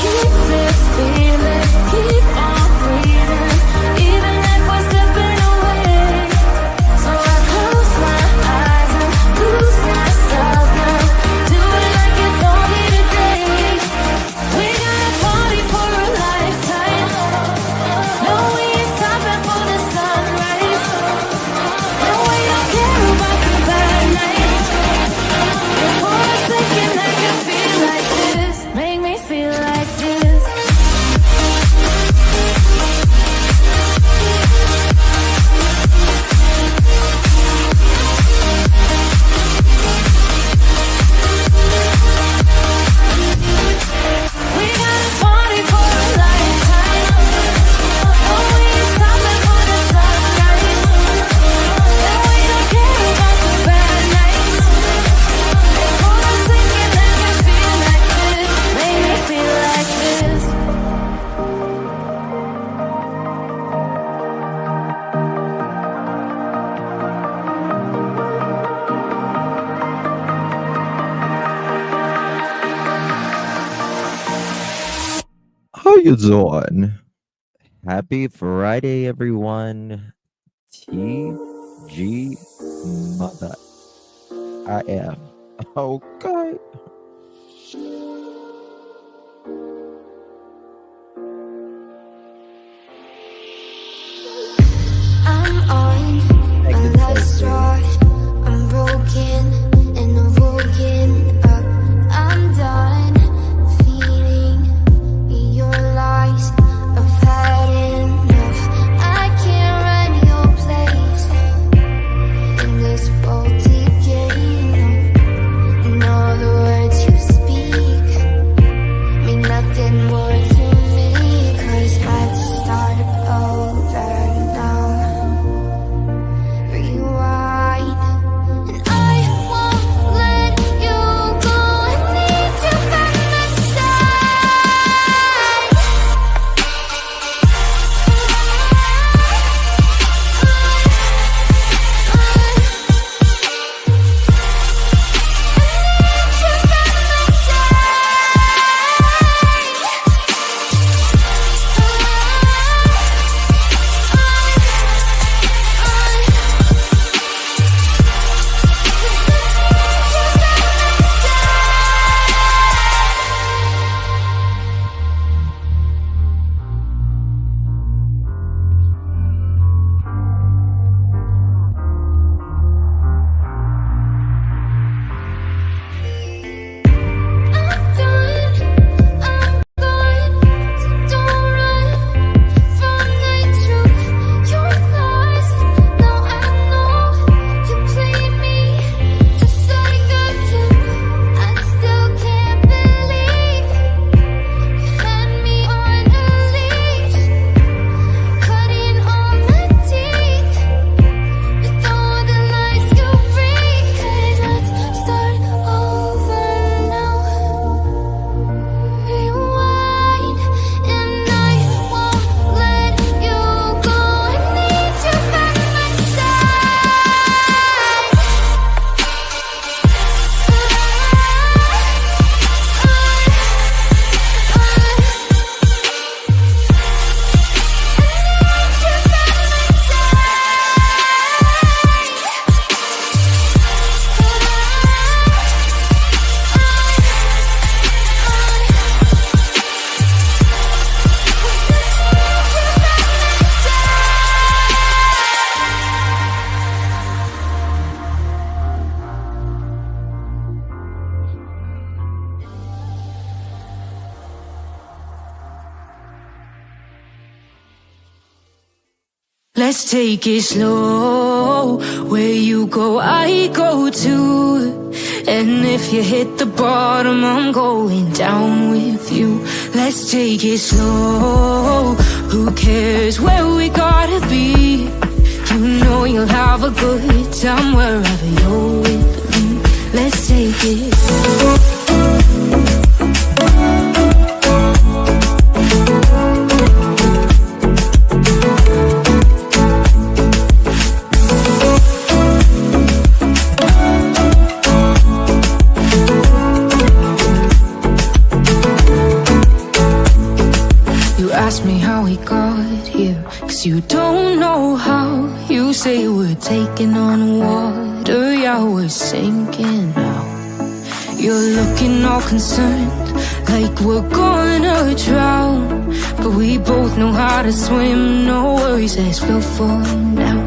keep this feeling, keep on breathing, even if we're slipping away. So I close my eyes and lose myself now, do it like it's only today. We got a party for a lifetime. No, we ain't stopping for the sunrise. No, we don't care about the bad nights. Before a second I can feel like this, make me feel like this. We got a party for a lifetime. No, we ain't stopping for the sunrise. No, we don't care about the bad nights. Before a second I can feel like this, make me feel like this. How you doing? Happy Friday, everyone. TG Mother. I am. Okay. I'm on Thank my you, last thank straw. I'm broken and I'm woken up. I'm done feeding your lies. I've had enough. I can't run your place in this faulty game. And all the words you speak mean nothing more to me, 'cause let's start over now. Rewind, and I won't let you go. I need you by my side. Let's take it slow. Where you go, I go too. And if you hit the bottom, I'm going down with you. Let's take it slow. Who cares where we gotta be? You know you'll have a good time wherever you're with me. Let's take it slow. ask me how we got here, 'cause you don't know how. You say we're taking on water, yeah, we're sinking now. You're looking all concerned, like we're gonna drown, but we both know how to swim, no worries as we'll fall now.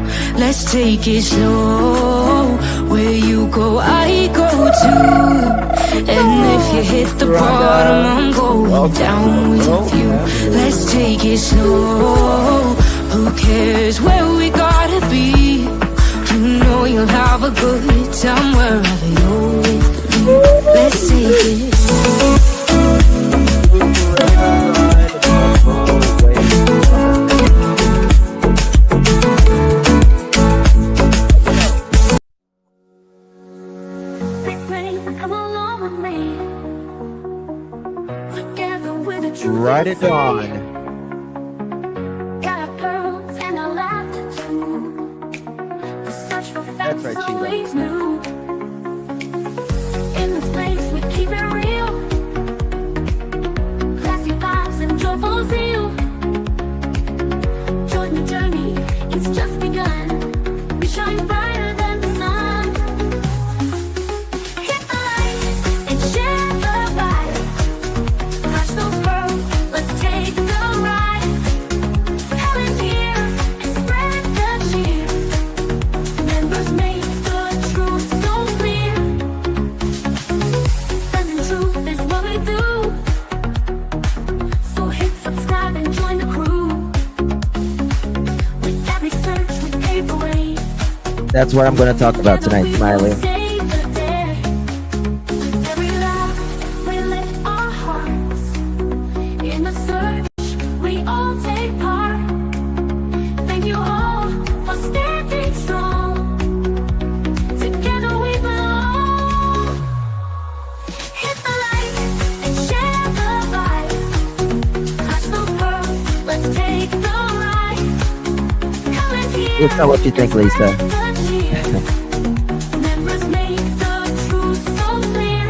Let's take it slow, where you go I go too, and if you hit the bottom I'm going down with you. Let's take it slow, who cares where we gotta be, you know you'll have a good time wherever you're with me. Let's take it slow. Right at dawn. Got pearls and a laughter too. The search for facts That's right, always new. In this place we keep it real. Classy vibes and joyful zeal. Join the journey, it's just begun. We shine brighter than the sun. Hit the light and share the vibe. Crush those pearls, let's take the ride. Hell is here and spread the cheer. Members make the truth so clear. Spreading truth is what we do. So hit subscribe and join the crew. With every search we pave the way. That's what I'm going to talk about tonight, Smiley. Save the day. With every laugh, we lift our hearts. In the search, we all take part. Thank you all for standing strong. Together we belong. Hit the light and share the vibe. Catch those pearls, let's take the ride. Come and hear. It's not what you think, Lisa. Members make the truth so clear.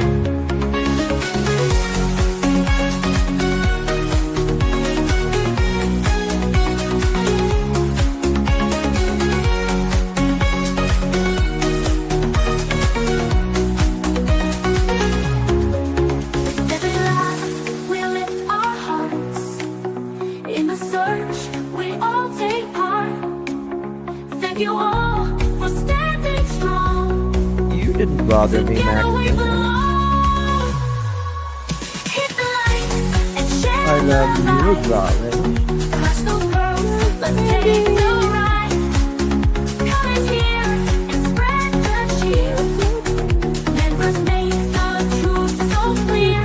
With every laugh, we lift our hearts. In the search, we all take part. Thank you all for standing strong. You didn't bother me, Together we Max. belong. Hit the light and share I love the you, vibe. darling. Crush those pearls, let's take the ride. Come and hear and spread the cheer. Members make the truth so clear.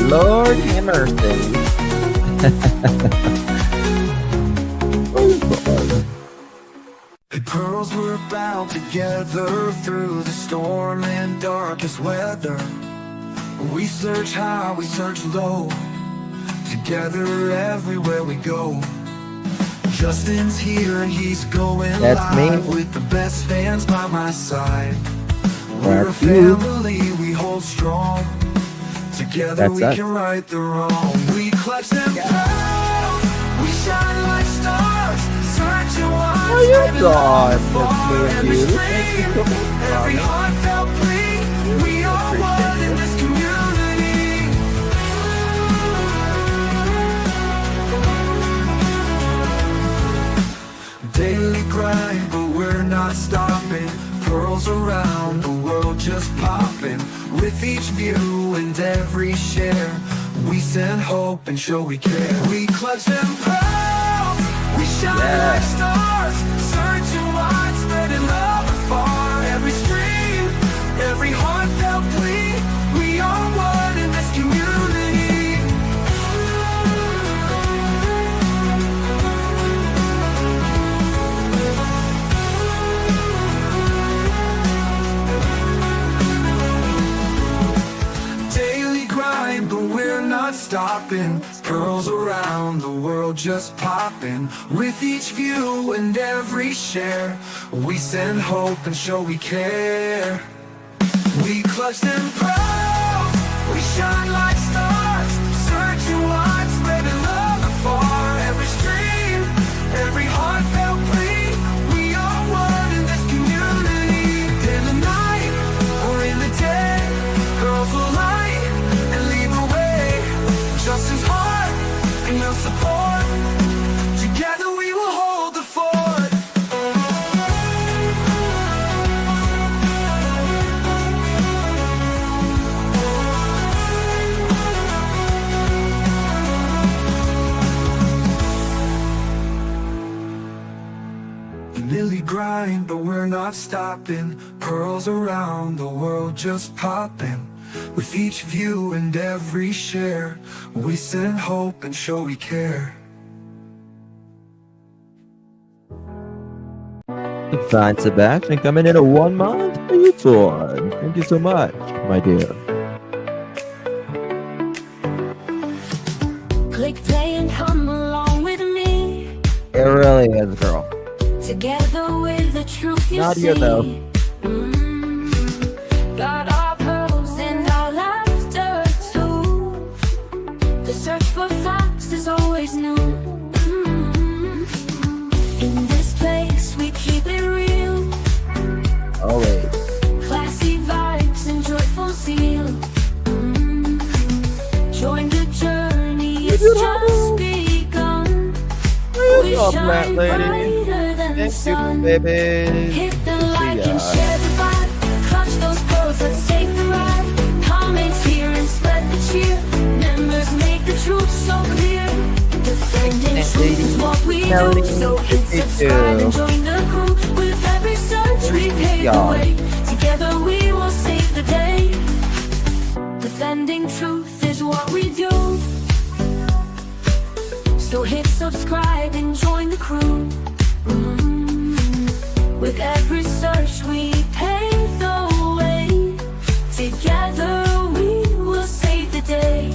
Lord have mercy. The pearls were bound together through the storm and darkest weather. We search high, we search low, together everywhere we go. Justin's here and he's going That's live me. with the best fans by my side. We're a That's you. family, we hold strong. Together That's we us. can right the wrong. We clutch them pearls, we shine like stars. Searching wide, Oh, you're spreading gone. love That's me afar. and Every you. stream, every heartfelt plea. We are one in this community. Daily grind, but we're not stopping. Pearls around the world just popping. With each view and every share, we send hope and show we care. We clutch them pearls, we shine like stars. Searching wide, spreading love afar. Every stream, every heartfelt plea. We are one in this community. Daily grind, but we're not stopping. stopping. Pearls around the world just popping. With each view and every share, we send hope and show we care. We clutch them proud, we shine like stars, searching wide, spreading love afar. Every stream, every heartfelt plea, we are one in this community. In the night or in the day, girls will light and lead the way. Just as heart and your support, together we will hold the fort. Nearly grind, but we're not stopping. Pearls around the world just popping. With each view and every share, we send hope and show we care. Fine, Sebastian, coming in at 1 month. How you doing? Thank you so much, my dear. Click play and come along with me. It really is, girl. Together with the truth you Not see. here, though. Got our pearls and our laughter too. The search for facts is always new. In this place we keep it real. Always. Classy vibes and joyful zeal. Join the journey, it's just begun. We up, shine Matt lady? brighter than the Thank sun. you, baby. Hit the like ya. and share the vibe. Clutch those pearls, let's take the ride. Comments here and spread the cheer. Members make the truth so clear. Defending truth is what we Melody, do. So hit me subscribe too. and join the crew. With every search we pave the y'all. way. Together we will save the day. Defending truth is what we do. So hit subscribe and join the crew. With every search we pave the way. Together we will save the day.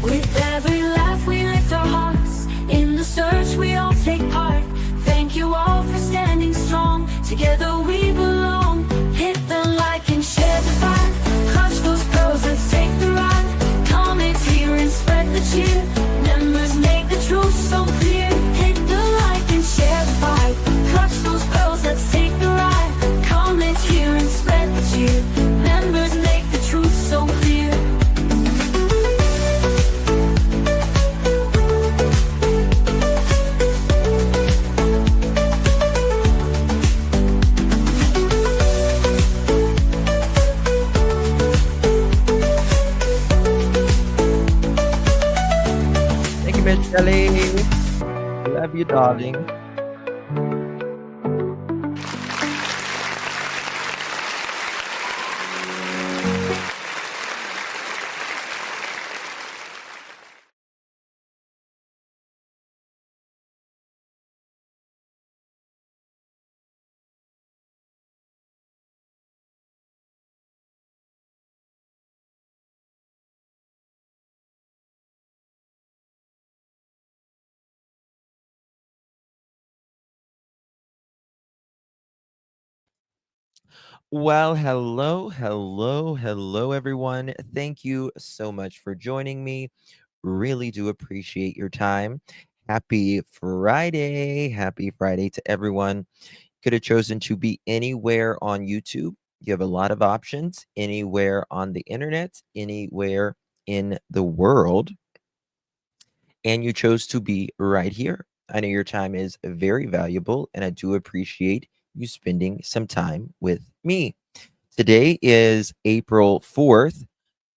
With every laugh we lift our hearts. In the search we all take part. Thank you all for standing strong. Together we belong. Hit the like and share the vibe. Clutch those pearls, let's take the ride. Comment here and spread the cheer. Members make the truth so clear. Hit the like and share the vibe. Clutch those pearls, let's take the ride. Comment here and spread the cheer. Members make the truth so clear. Thank you, Miss Kelly. Love you, darling. Well, hello, everyone. Thank you so much for joining me. Really do appreciate your time. Happy Friday. Happy Friday to everyone. Could have chosen to be anywhere on YouTube. You have a lot of options, anywhere on the internet, anywhere in the world. And you chose to be right here. I know your time is very valuable, and I do appreciate you spending some time with me. Today is April 4th,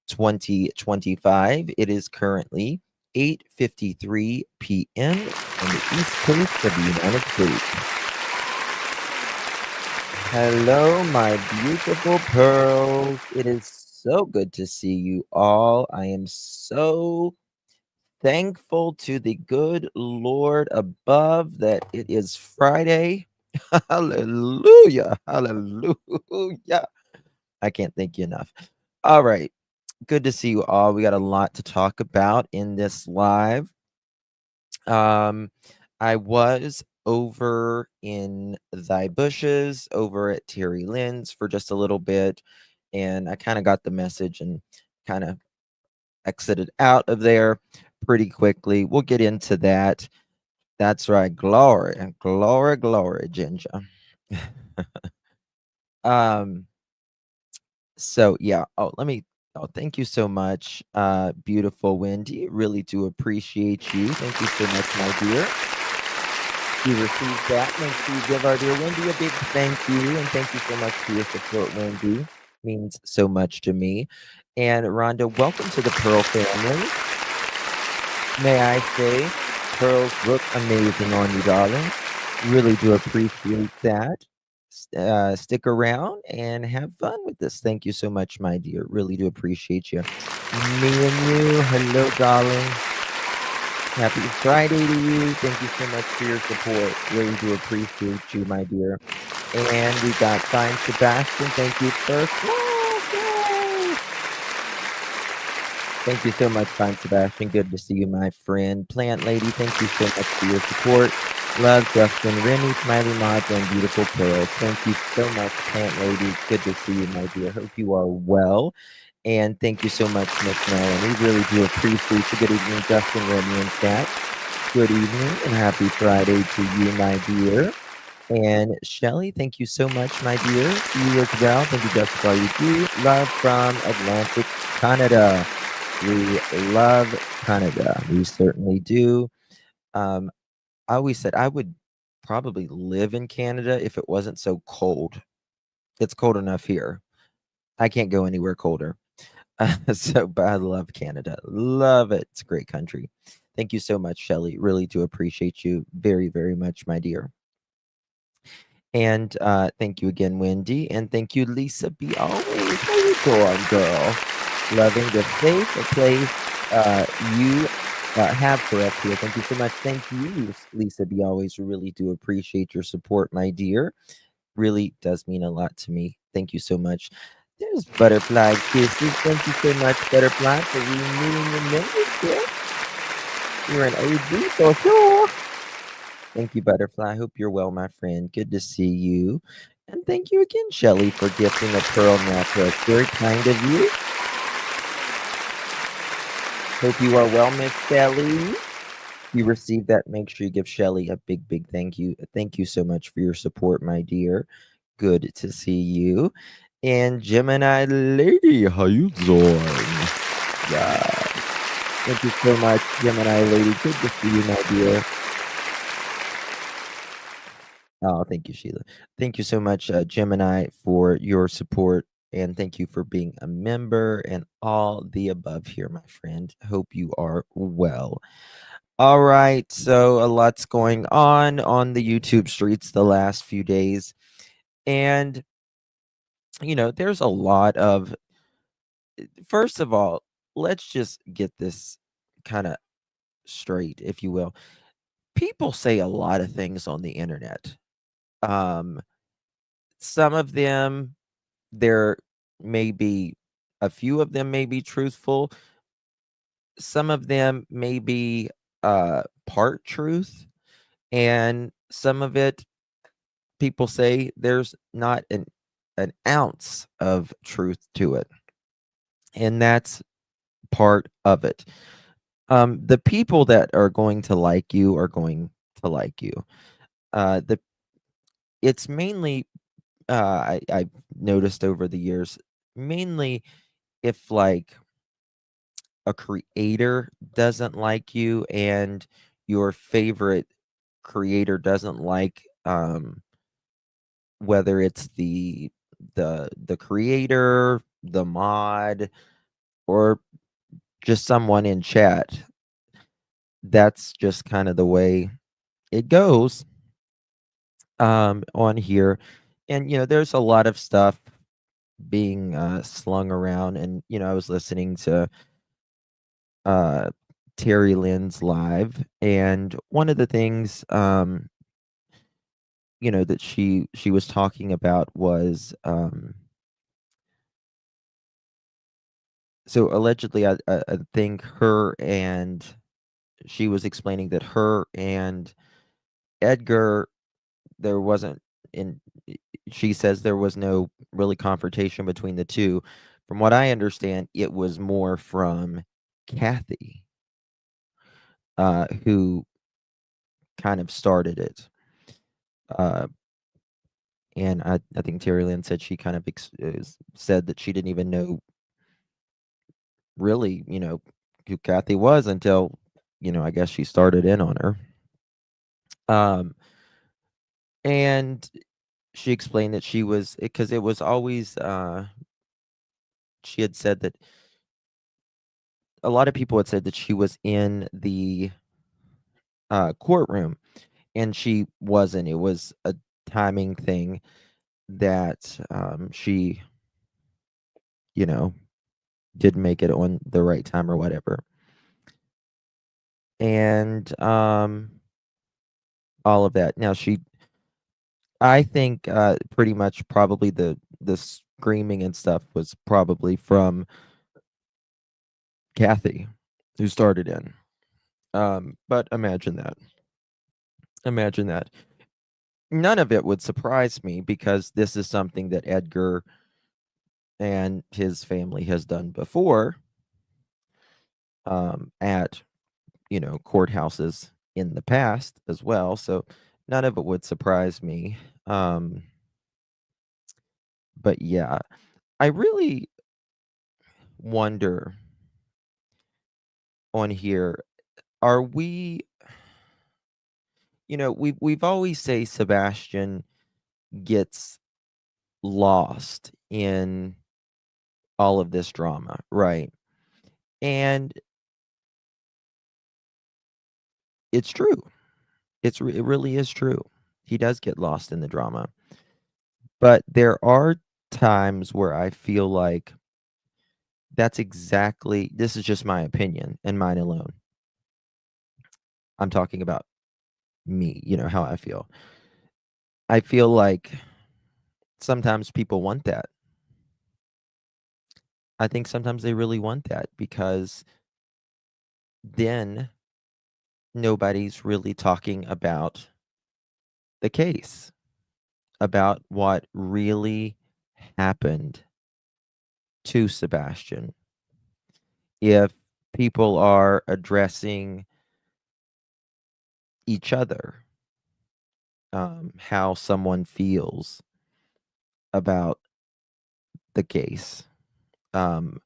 2025. It is currently 8:53 p.m. on the East Coast of the United States. Hello, my beautiful pearls. It is so good to see you all. I am so thankful to the good Lord above that it is Friday. Hallelujah. Hallelujah. I can't thank you enough. All right. Good to see you all. We got a lot to talk about in this live. Um, I was over in Thy Bushes over at Terry Lynn's for just a little bit, and I kind of got the message and kind of exited out of there pretty quickly. We'll get into that. That's right. Glory, glory, glory, Ginger. um, so yeah. Oh, thank you so much, beautiful Wendy. Really do appreciate you. Thank you so much, my dear. We received that. Make sure you give our dear Wendy a big thank you, and thank you so much for your support, Wendy. Means so much to me. And Rhonda, welcome to the Pearl family. May I say, pearls look amazing on you, darling. Really do appreciate that. Stick around and have fun with this. Thank you so much, my dear. Really do appreciate you. Me and you. Hello, darling. Happy Friday to you. Thank you so much for your support. Really do appreciate you, my dear. And we got Fine Sebastian. Thank you first. Yay! Thank you so much, Fine Sebastian. Good to see you, my friend. Plant Lady, thank you so much for your support. Love, Justin, Remy, Smiley Mods, and Beautiful Pearls. Thank you so much, Plant Lady. Good to see you, my dear. Hope you are well. And thank you so much, Miss Melanie. We really do appreciate you. Good evening, Justin, Remy, and Kat. Good evening and happy Friday to you, my dear. And Shelly, thank you so much, my dear. You as well. Thank you, Jessica, for all you do. Love from Atlantic, Canada. We love Canada. We certainly do. I always said I would probably live in Canada if it wasn't so cold. It's cold enough here. I can't go anywhere colder. But I love Canada. Love it. It's a great country. Thank you so much, Shelly. Really do appreciate you very, very much, my dear. And thank you again, Wendy. And thank you, Lisa B. Always. How you doing, girl? Loving the safe place you have for us here. Thank you so much. Thank you, Lisa B. Always. Really do appreciate your support, my dear. Really does mean a lot to me. Thank you so much. There's Butterfly Kisses. Thank you so much, Butterfly, for renewing your membership. You're an OG for sure. Thank you, Butterfly. I hope you're well, my friend. Good to see you. And thank you again, Shelly, for gifting a pearl necklace. Very kind of you. Hope you are well, Miss Shelly. If you received that, make sure you give Shelly a big, big thank you. Thank you so much for your support, my dear. Good to see you. And Gemini Lady, how you doing? Yeah. Thank you so much, Gemini Lady. Good to see you, my dear. Oh, thank you, Sheila. Thank you so much, Gemini, for your support. And thank you for being a member and all the above here, my friend. Hope you are well. All right. So, a lot's going on the YouTube streets the last few days. And, there's a lot of, first of all, let's just get this kind of straight, if you will. People say a lot of things on the internet. Um, some of them, there may be a few of them may be truthful. Some of them may be part truth, and some of it people say there's not an ounce of truth to it. And that's part of it. The people that are going to like you are going to like you. The It's mainly I've noticed over the years, mainly if like a creator doesn't like you and your favorite creator doesn't like whether it's the creator, the mod, or just someone in chat. That's just kind of the way it goes on here. And there's a lot of stuff being slung around, and I was listening to uh Terry Lynn's live, and one of the things that she was talking about was So allegedly, I think she was explaining that her and Edgar, there wasn't in she says there was no really confrontation between the two. From what I understand, it was more from Kathy, who kind of started it. Uh, and I think Terry Lynn said she kind of said that she didn't even know really, who Kathy was until, I guess she started in on her. Um, and she explained that she was because it was always she had said that a lot of people had said that she was in the courtroom, and she wasn't. It was a timing thing that she, you know, didn't make it on the right time or whatever. And all of that. Now I think pretty much probably the screaming and stuff was probably from Kathy, who started in. But imagine that. Imagine that. None of it would surprise me because this is something that Edgar and his family has done before, at courthouses in the past as well. So none of it would surprise me. Um, but yeah, I really wonder on here, are we? We've always say Sebastian gets lost in all of this drama, right? And it's true. It really is true. He does get lost in the drama. But there are times where I feel like this is just my opinion and mine alone. I'm talking about me, how I feel. I feel like sometimes people want that. I think sometimes they really want that because then nobody's really talking about the case, about what really happened to Sebastian. If people are addressing each other, how someone feels about the case, um,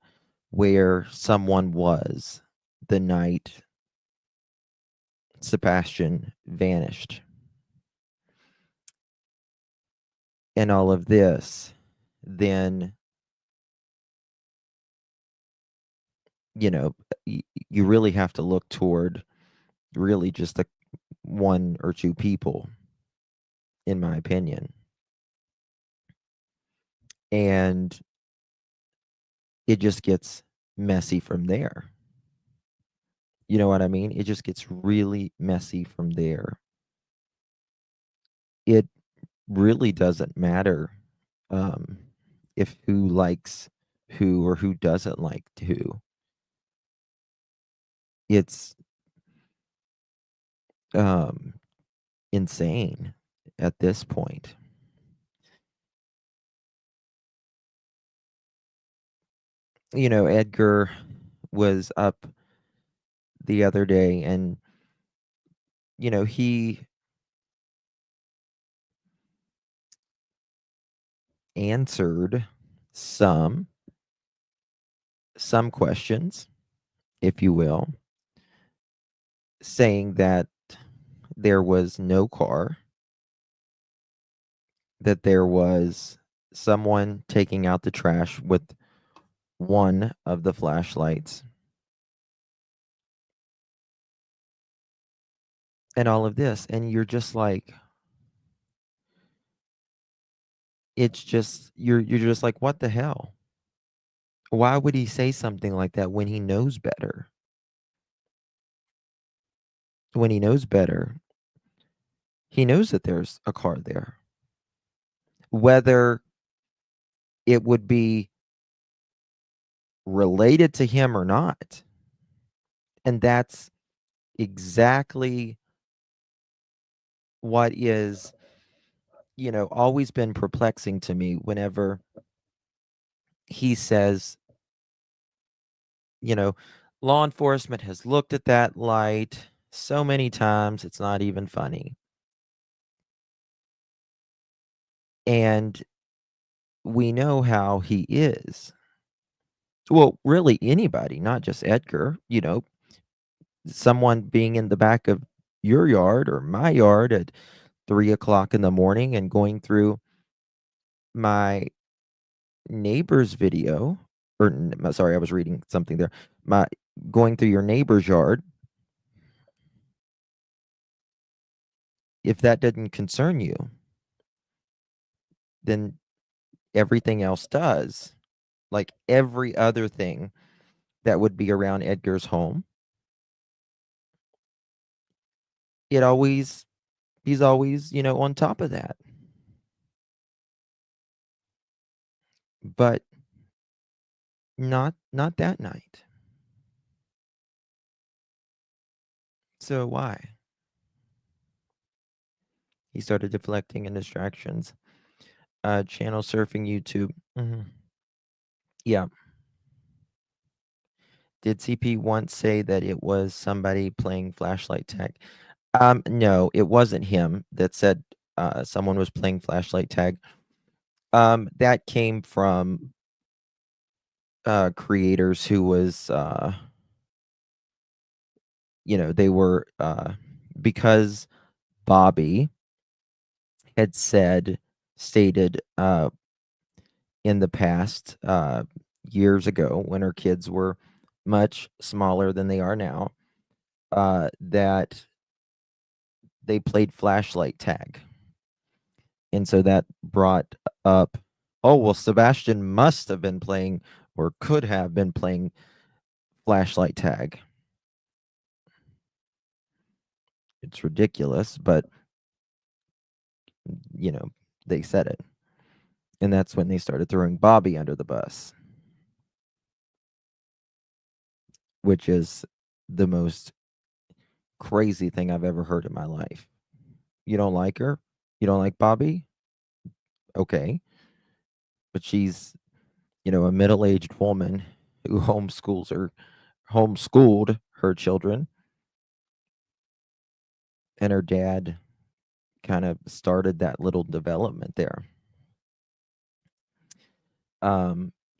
where someone was the night Sebastian vanished, and all of this, then you know you really have to look toward really just one or two people, in my opinion, and it just gets messy from there. You know what I mean? It just gets really messy from there. It really doesn't matter, um, if who likes who or who doesn't like who. It's um, insane at this point. Edgar was up the other day, and he answered some questions, if you will, saying that there was no car, that there was someone taking out the trash with one of the flashlights, and all of this. And you're just like, it's just, you're just like, what the hell? Why would he say something like that when he knows better? When he knows better, he knows that there's a car there. Whether it would be related to him or not. And that's exactly what is, always been perplexing to me whenever he says, you know, law enforcement has looked at that light so many times, it's not even funny. And we know how he is. Well, really anybody, not just Edgar, someone being in the back of your yard or my yard at 3 o'clock in the morning and going through my neighbor's video, or sorry, I was reading something there. My going through your neighbor's yard. If that didn't concern you, then everything else does. Like every other thing that would be around Edgar's home, he's always, on top of that. But not that night. So why? He started deflecting and distractions. Channel surfing YouTube. Yeah. Did CP once say that it was somebody playing flashlight tag? No, it wasn't him that said someone was playing flashlight tag. That came from creators who was they were because Bobby had stated in the past years ago when her kids were much smaller than they are now, that they played flashlight tag. And so that brought up, oh, well, Sebastian must have been playing or could have been playing flashlight tag. It's ridiculous, but, they said it. And that's when they started throwing Bobby under the bus, which is the most crazy thing I've ever heard in my life. You don't like her? You don't like Bobby? Okay. But she's, a middle-aged woman who homeschooled her children. And her dad kind of started that little development there.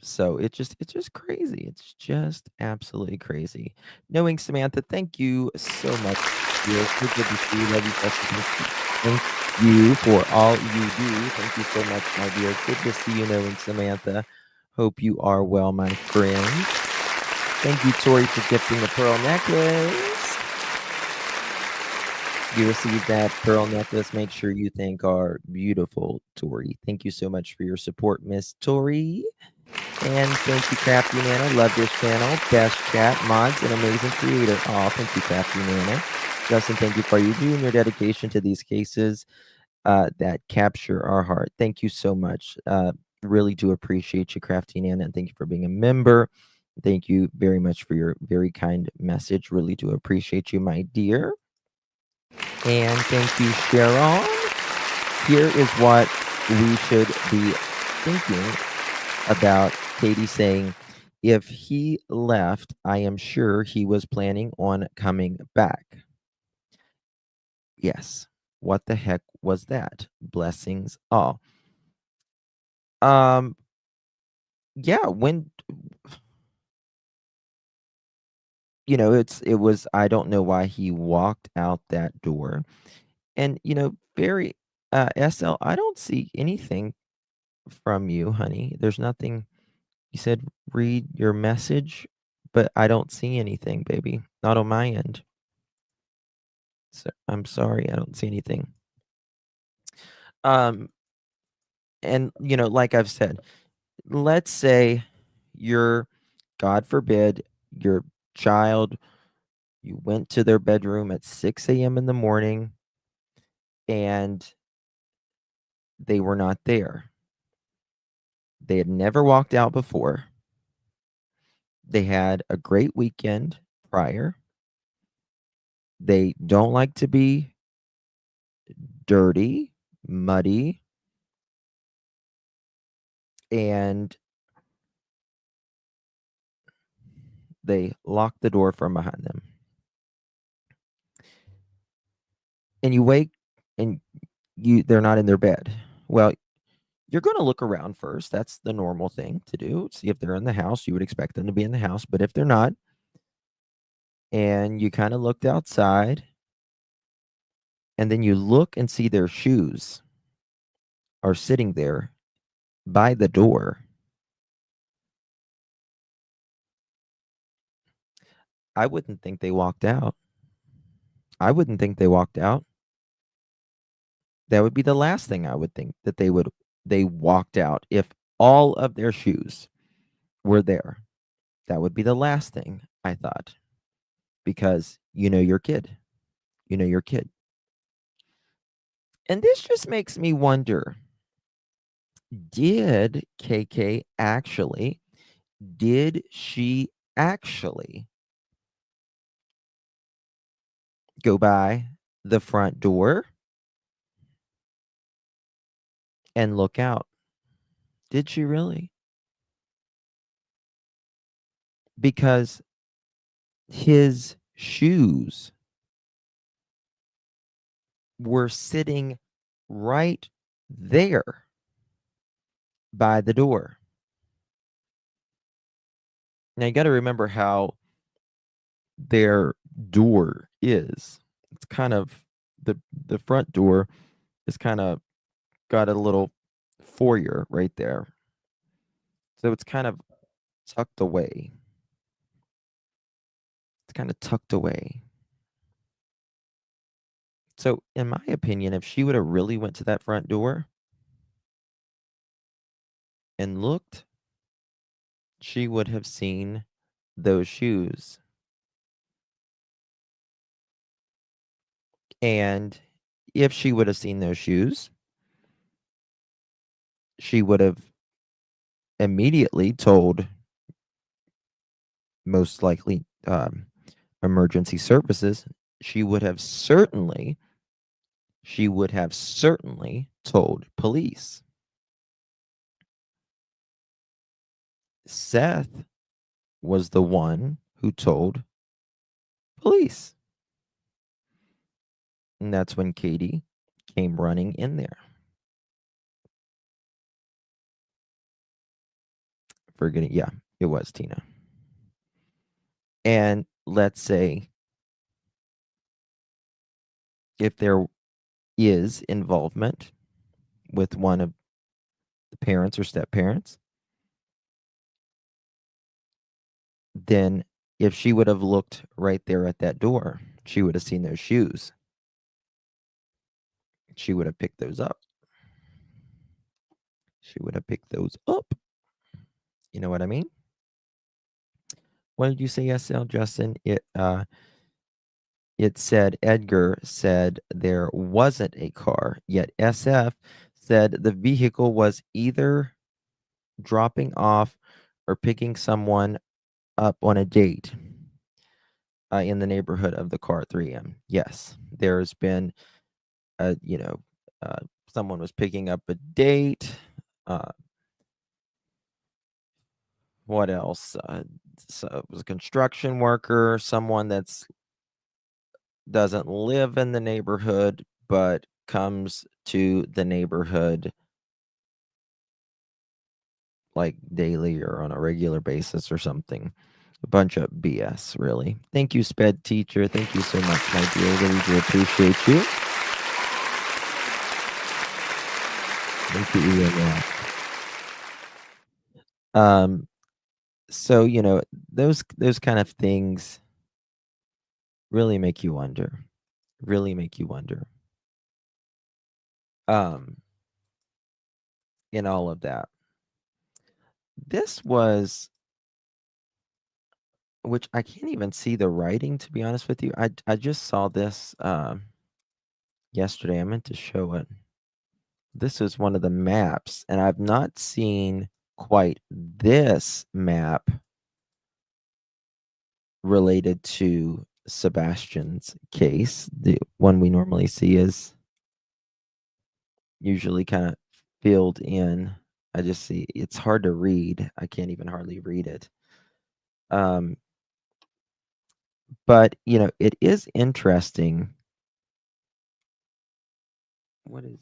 So it's just crazy. It's just absolutely crazy. Knowing Samantha, thank you so much. Dear. So good to see you. Love you, Jessica. Thank you for all you do. Thank you so much, my dear. Good to see you, knowing Samantha. Hope you are well, my friend. Thank you, Tori, for gifting the pearl necklace. You received that pearl necklace. Make sure you thank our beautiful Tori. Thank you so much for your support, Miss Tori. And thank you, Crafty Nana. Love this channel. Best chat, mods, and amazing creator. Oh, thank you, Crafty Nana. Justin, thank you for you doing your dedication to these cases that capture our heart. Thank you so much. Really do appreciate you, Crafty Nana, and thank you for being a member. Thank you very much for your very kind message. Really do appreciate you, my dear. And thank you, Sharon. Here is what we should be thinking about Katie saying, if he left, I am sure he was planning on coming back. Yes. What the heck was that? Blessings all. Yeah, when it was, I don't know why he walked out that door. And very SL, I don't see anything from you, honey. There's nothing. You said read your message, but I don't see anything, baby. Not on my end. So I'm sorry, I don't see anything. And like I've said, let's say you're, God forbid, your child, you went to their bedroom at 6 a.m. in the morning and they were not there. They had never walked out before. They had a great weekend prior. They don't like to be dirty, muddy, and they lock the door from behind them. And you wake and they're not in their bed. Well, you're going to look around first. That's the normal thing to do. See if they're in the house. You would expect them to be in the house, but if they're not, and you kind of looked outside, and then you look and see their shoes are sitting there by the door. I wouldn't think they walked out. I wouldn't think they walked out. That would be the last thing I would think, that they walked out. If all of their shoes were there, that would be the last thing I thought, because your kid. You know your kid. And this just makes me wonder, did KK actually, did she actually go by the front door and look out? Did she really? Because his shoes were sitting right there by the door. Now you got to remember how their door is. It's kind of the front door is kind of got a little foyer right there. So it's kind of tucked away. It's kind of tucked away. So in my opinion, if she would have really went to that front door and looked, she would have seen those shoes. And if she would have seen those shoes, she would have immediately told, most likely, emergency services. She would have certainly told police. Seth was the one who told police. And that's when Katie came running in there. Forgetting, yeah, it was Tina. And let's say if there is involvement with one of the parents or step parents, then if she would have looked right there at that door, she would have seen those shoes. She would have picked those up. She would have picked those up. You know what I mean? What did you say, SL Justin? It said Edgar said there wasn't a car, yet SF said the vehicle was either dropping off or picking someone up on a date in the neighborhood of the car at 3 a.m. Yes, there's been, someone was picking up a date. What else? So it was a construction worker, someone that's doesn't live in the neighborhood, but comes to the neighborhood like daily or on a regular basis or something. A bunch of BS, really. Thank you, Sped Teacher. Thank you so much, my dear. Really do appreciate you. Thank you, Ian. So those kind of things really make you wonder. Really make you wonder. In all of that. This was, which I can't even see the writing, to be honest with you. I just saw this yesterday. I meant to show it. This is one of the maps, and I've not seen quite this map related to Sebastian's case. The one we normally see is usually kind of filled in. I just see it's hard to read. I can't even hardly read it. But it is interesting. What is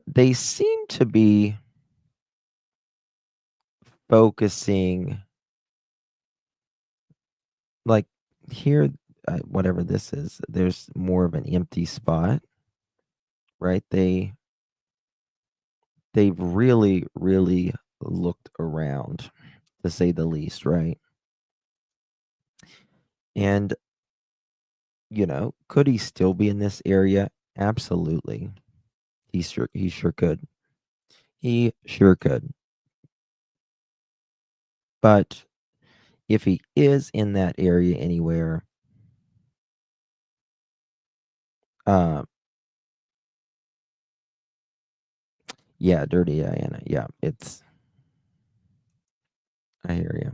they seem to be focusing, like, here, whatever this is, there's more of an empty spot, right? They've really, really looked around, to say the least, right? And could he still be in this area? Absolutely. He sure could. He sure could. But if he is in that area anywhere, yeah, Dirty Diana. Yeah, I hear you.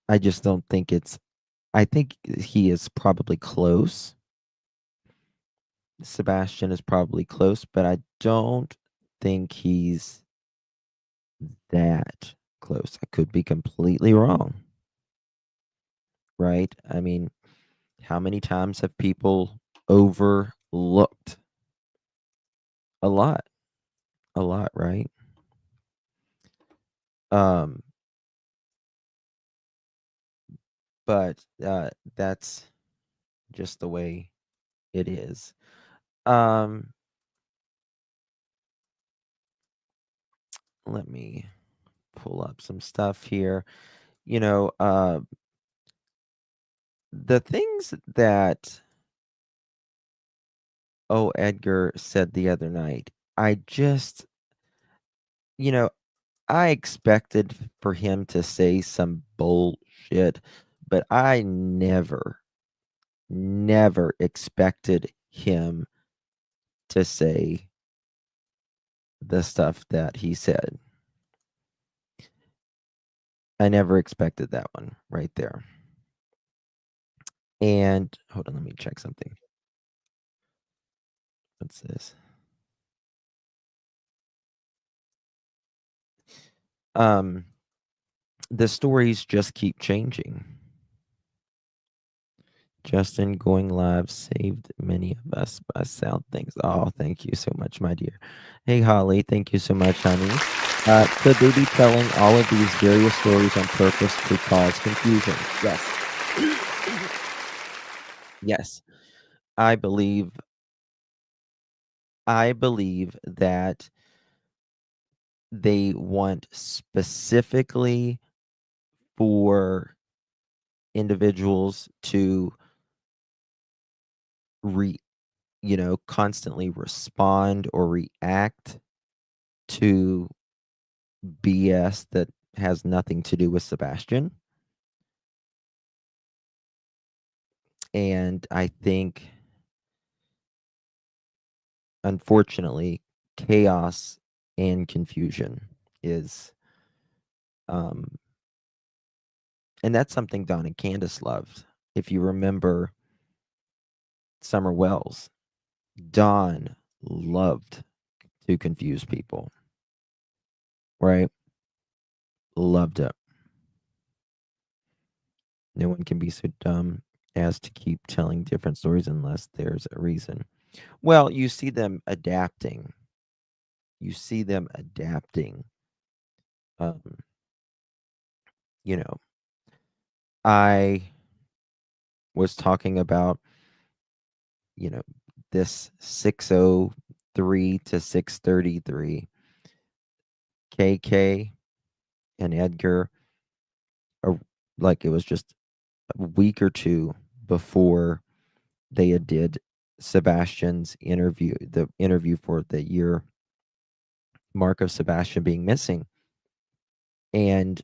I just don't think I think he is probably close. Sebastian is probably close, but I don't think he's that close. I could be completely wrong. Right? I mean, how many times have people overlooked? A lot. A lot, right? But that's just the way it is. Let me pull up some stuff here. The things that Edgar said the other night, I just, I expected for him to say some bullshit, but I never, never expected him to say the stuff that he said. I never expected that one right there. And hold on, let me check something. What's this? The stories just keep changing. Justin going live saved many of us by sound things. Oh, thank you so much, my dear. Hey, Holly, thank you so much, honey. Could they be telling all of these various stories on purpose to cause confusion? Yes. Yes. I believe that they want specifically for individuals to constantly respond or react to BS that has nothing to do with Sebastian. And I think, unfortunately, chaos and confusion is, and that's something Don and Candace loved. If you remember Summer Wells, Don loved to confuse people, right? Loved it. No one can be so dumb as to keep telling different stories unless there's a reason. Well, you see them adapting. You see them adapting. I was talking about, this 603 to 633. KK and Edgar, like, it was just a week or two before they had did Sebastian's interview, the interview for the year mark of Sebastian being missing. And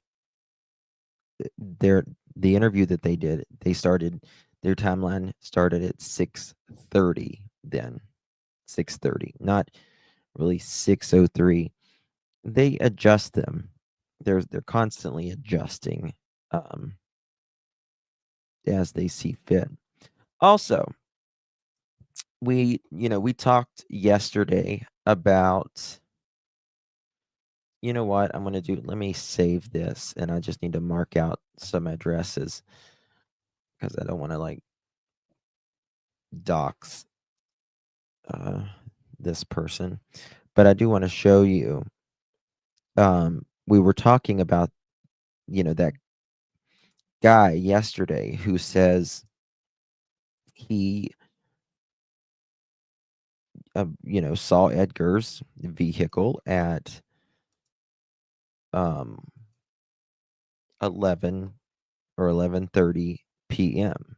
the interview that they did, their timeline started at 6:30 then. 6:30, not really 6:03. They adjust them they're constantly adjusting as they see fit. Also, we talked yesterday about, you know what I'm going to do? Let me save this, and I just need to mark out some addresses because I don't want to like dox this person, but I do want to show you. We were talking about, that guy yesterday who says he saw Edgar's vehicle at 11 or 11:30 p.m.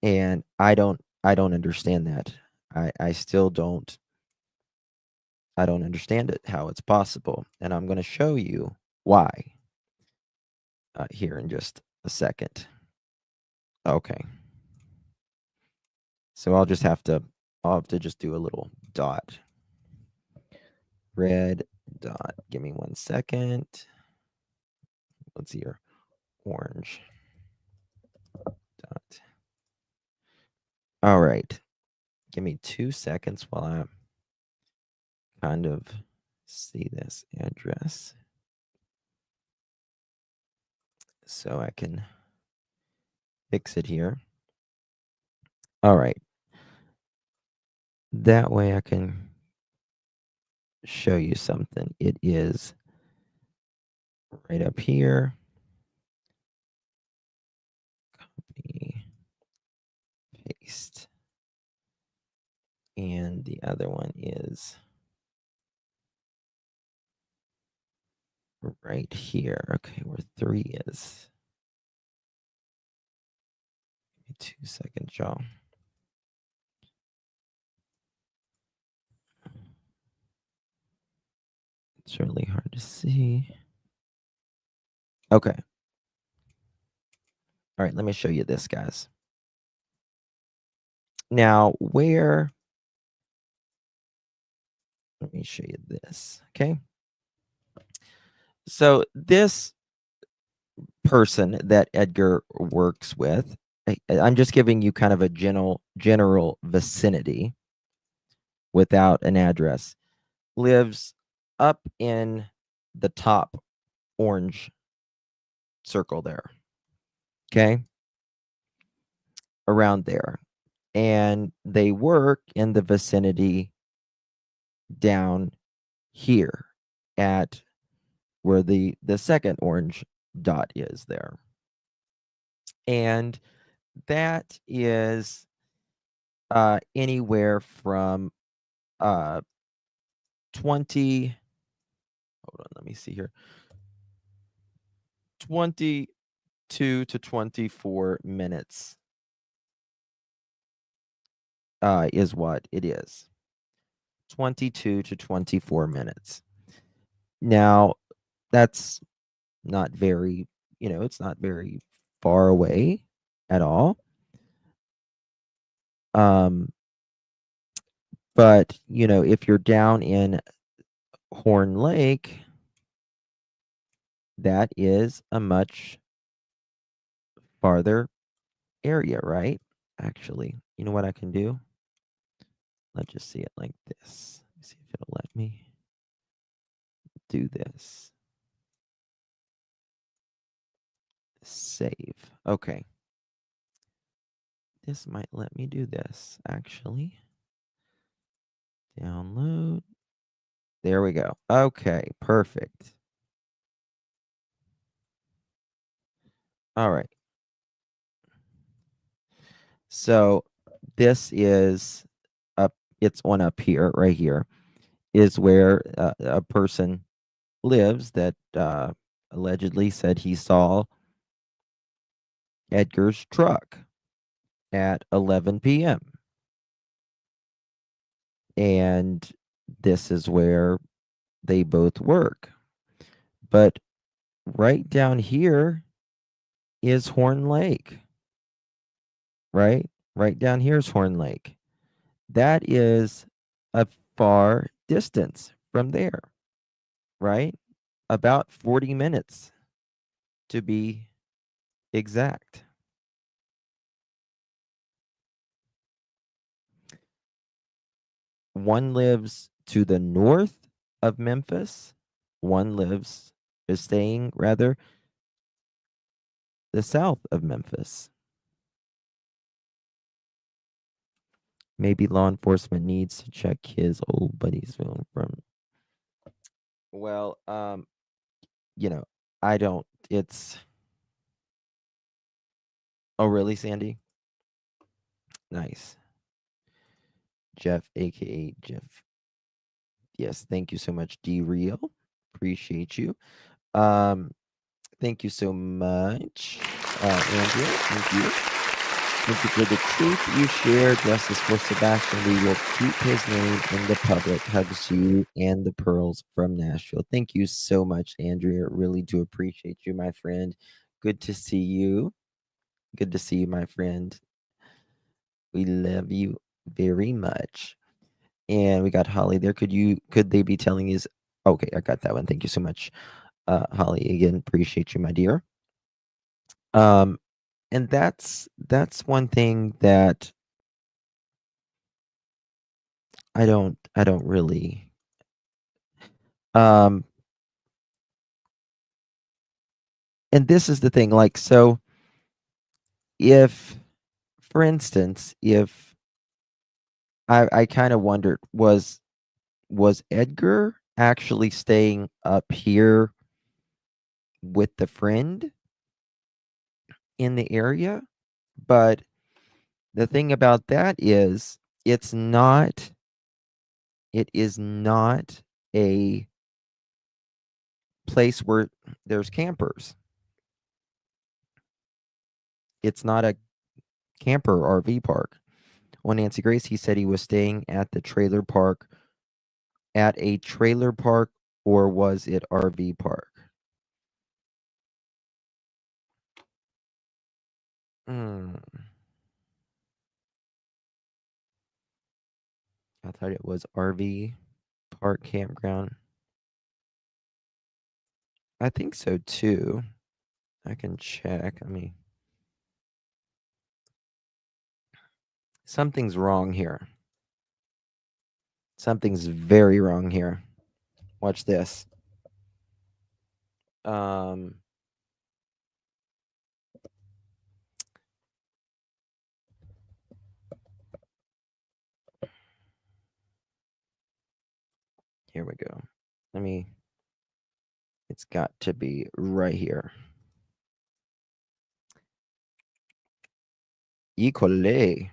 and I don't understand that. I still don't understand it, how it's possible, and I'm going to show you why here in just a second. Okay. So I'll have to just do a little dot. Red dot. Give me 1 second. Let's see here. Orange dot. All right. Give me 2 seconds while I kind of see this address so I can fix it here. All right. That way I can show you something. It is right up here. Copy, paste. And the other one is right here. Okay, where 3 is. Give me 2 seconds, y'all. It's really hard to see. Okay. All right, let me show you this, guys. Now, let me show you this, okay? So this person that Edgar works with, I'm just giving you kind of a general vicinity without an address, lives up in the top orange circle there. Okay? Around there. And they work in the vicinity down here at where the second orange dot is there. And that is anywhere from 20, hold on, let me see here, 22 to 24 minutes is what it is. 22 to 24 minutes. Now, that's not very, it's not very far away at all. But, if you're down in Horn Lake, that is a much farther area, right? Actually, you know what I can do? Let's just see it like this. Let me see if it'll let me do this. Save. Okay. This might let me do this, actually. Download. There we go. Okay, perfect. All right. So this is up, it's on up here, right here, is where a person lives that allegedly said he saw Edgar's truck at 11 p.m. And this is where they both work. But right down here is Horn Lake. Right? Right down here is Horn Lake. That is a far distance from there. right? About 40 minutes to be exact. One lives to the north of Memphis. One is staying rather the south of Memphis. Maybe law enforcement needs to check his old buddy's phone from. Well, I don't. It's. Oh, really, Sandy? Nice. Jeff, aka Jeff. Yes, thank you so much, D Real. Appreciate you. Thank you so much, Andrea. Thank you. Thank you for the truth you share. Justice for Sebastian. We will keep his name in the public. Hugs to you and the pearls from Nashville. Thank you so much, Andrea. Really do appreciate you, my friend. Good to see you. Good to see you, my friend. We love you very much. And we got Holly there. Could they be telling us? Okay, I got that one. Thank you so much, Holly. Again, appreciate you, my dear. And that's one thing that I don't really and this is the thing, like, so if, for instance, if I kind of wondered, was Edgar actually staying up here with the friend in the area? But the thing about that is it is not a place where there's campers. It's not a camper RV park. On Nancy Grace, he said he was staying at a trailer park, or was it RV park? I thought it was RV park campground. I think so too. I can check. I mean, something's wrong here. Something's very wrong here. Watch this. Here we go. It's got to be right here. Equally.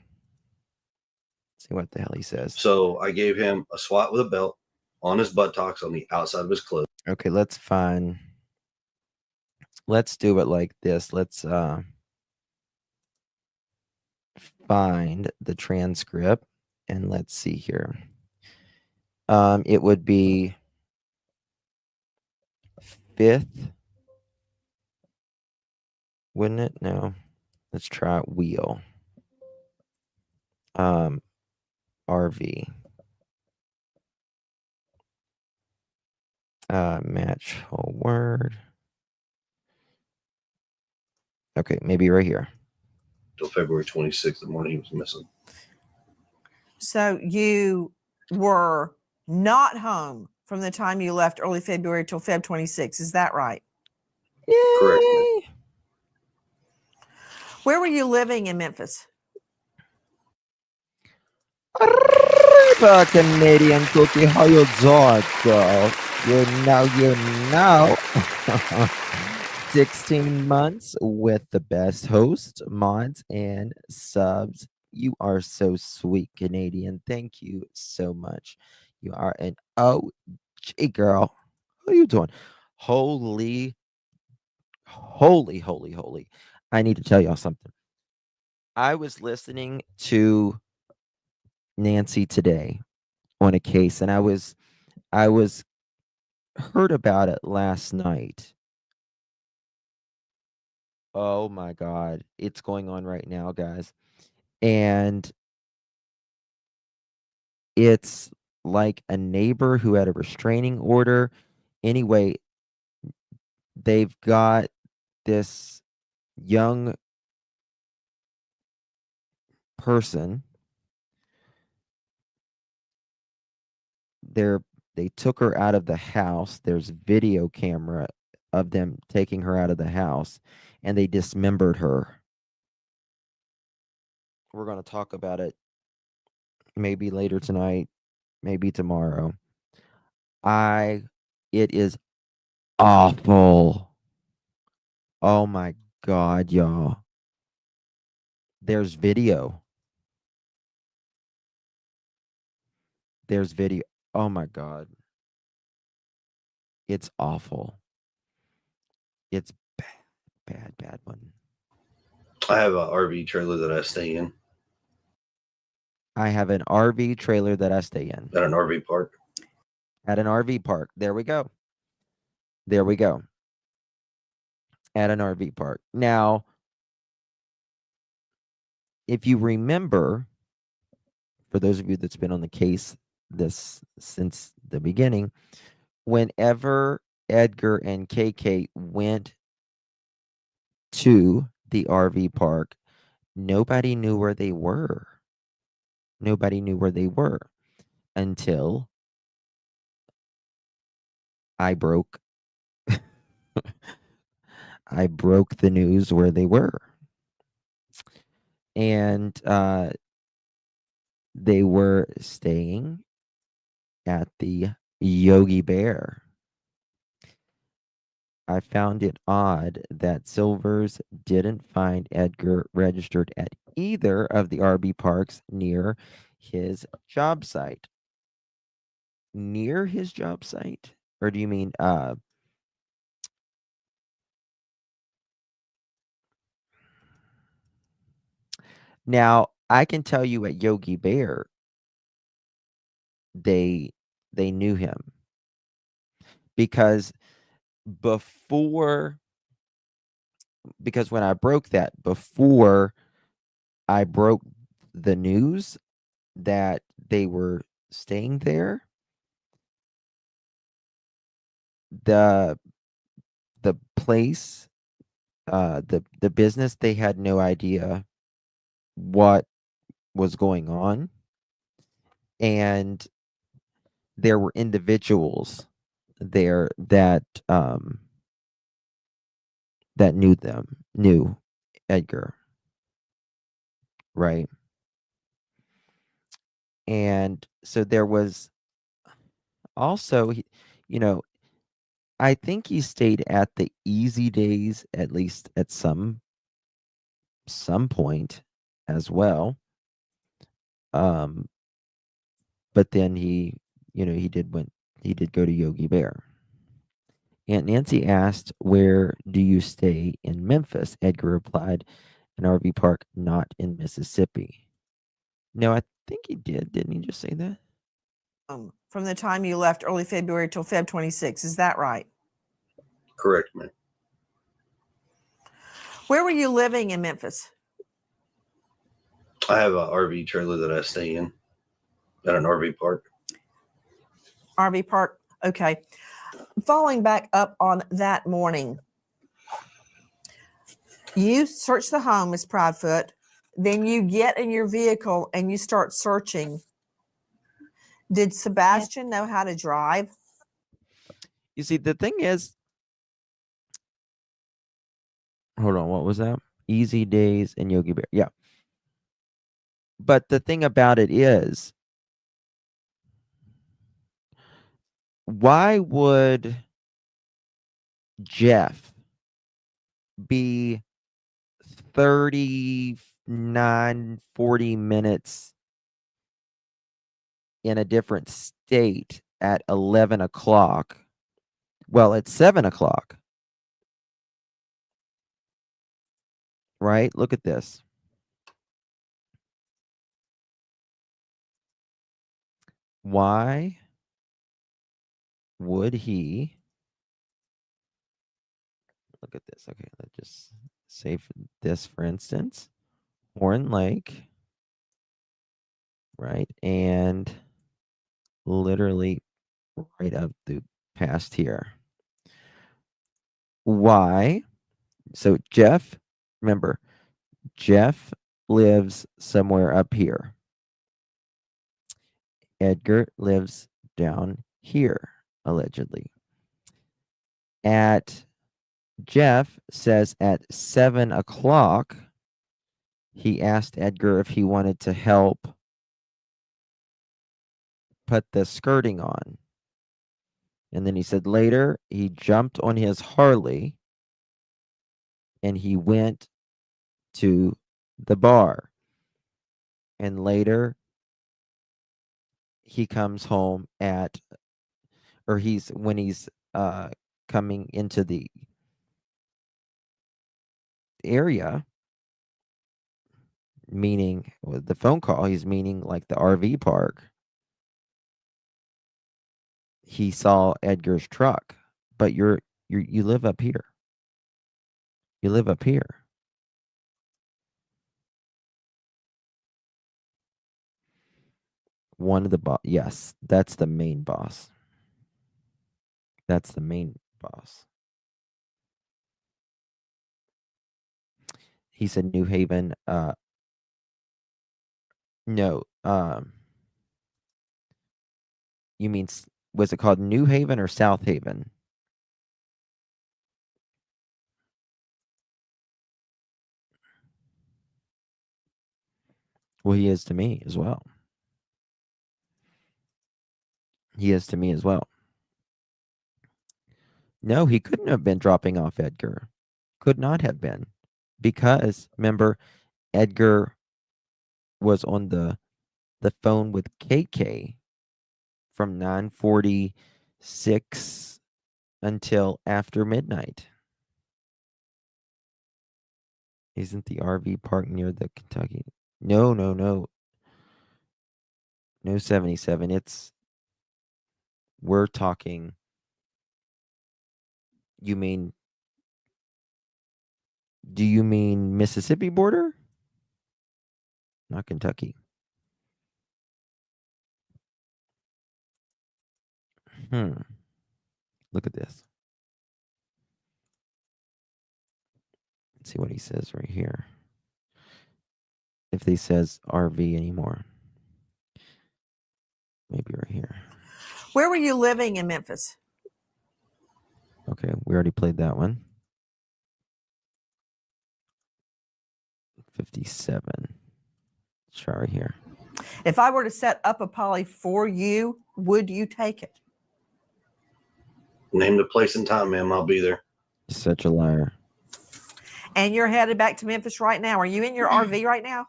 See what the hell he says. So I gave him a swat with a belt on his buttocks on the outside of his clothes. Okay, let's do it like this. Let's find the transcript and let's see here. It would be 5th, wouldn't it? No. Let's try wheel. RV. Match whole word. Okay, maybe right here. Till February 26th, the morning he was missing. So you were not home from the time you left early February till Feb 26. Is that right? Yay! Correct. Where were you living in Memphis? Canadian cookie, how you doing, girl? You know. 16 months with the best host, mods, and subs. You are so sweet, Canadian. Thank you so much. You are an OG girl. How you doing? Holy. I need to tell y'all something. I was listening to Nancy today on a case, and I was heard about it last night. Oh my God. It's going on right now, guys. And it's like a neighbor who had a restraining order. Anyway, they've got this young person. They took her out of the house. There's video camera of them taking her out of the house, and they dismembered her. We're going to talk about it maybe later tonight, maybe tomorrow. It is awful. Oh my God, y'all. There's video. There's video. Oh my God. It's awful. It's bad one. I have an RV trailer that I stay in I have an RV trailer that I stay in at an RV park. at an RV park. There we go. There we go. At an RV park. Now, if you remember, for those of you that's been on the case this since the beginning, whenever Edgar and KK went to the RV park, nobody knew where they were. Nobody knew where they were until I broke I broke the news where they were. And they were staying at the Yogi Bear. I found it odd that Silvers didn't find Edgar registered at either of the RV parks near his job site. Near his job site? Or do you mean now I can tell you at Yogi Bear they knew him because when I broke that, before I broke the news that they were staying there, the place, the business, they had no idea what was going on, and there were individuals there that knew Edgar, right? And so there was also, I think he stayed at the Easy Days, at least at some point as well. But then he did go to Yogi Bear. Aunt Nancy asked, "Where do you stay in Memphis?" Edgar replied, "An RV park, not in Mississippi." No, I think he did. Didn't he just say that? From the time you left early February till Feb 26. Is that right? Correct, man. Where were you living in Memphis? I have an RV trailer that I stay in at an RV park. RV park. Okay. Following back up on that morning, you search the home as Proudfoot. Then you get in your vehicle and you start searching. Did Sebastian know how to drive? You see, the thing is, hold on, what was that? Easy Days and Yogi Bear. Yeah. But the thing about it is, why would Jeff be 39, 40 minutes in a different state at 11 o'clock? Well, it's 7 o'clock. Right? Look at this. Why would he? Look at this. Okay, let's just save this, for instance. Horn Lake. Right? And literally right up the past here. Why? So Jeff, remember, Jeff lives somewhere up here. Edgar lives down here, allegedly. Jeff says at 7 o'clock, he asked Edgar if he wanted to help put the skirting on. And then he said later he jumped on his Harley and he went to the bar. And later he comes home when he's coming into the area, meaning with the phone call, he's meaning like the RV park. He saw Edgar's truck, but you live up here. You live up here. One of the boss. Yes, that's the main boss. That's the main boss. He said New Haven. No. You mean, was it called New Haven or South Haven? Well, he is to me as well. He is to me as well. No, he couldn't have been dropping off Edgar. Could not have been. Because, remember, Edgar was on the phone with KK from 9:46 until after midnight. Isn't the RV park near the Kentucky? No. No 77. We're talking. Do you mean Mississippi border? Not Kentucky. Look at this. Let's see what he says right here. If he says RV anymore. Maybe right here. Where were you living in Memphis? Okay, we already played that one. 57. Let's try right here. If I were to set up a poly for you, would you take it? Name the place and time, ma'am. I'll be there. Such a liar. And you're headed back to Memphis right now. Are you in your RV right now?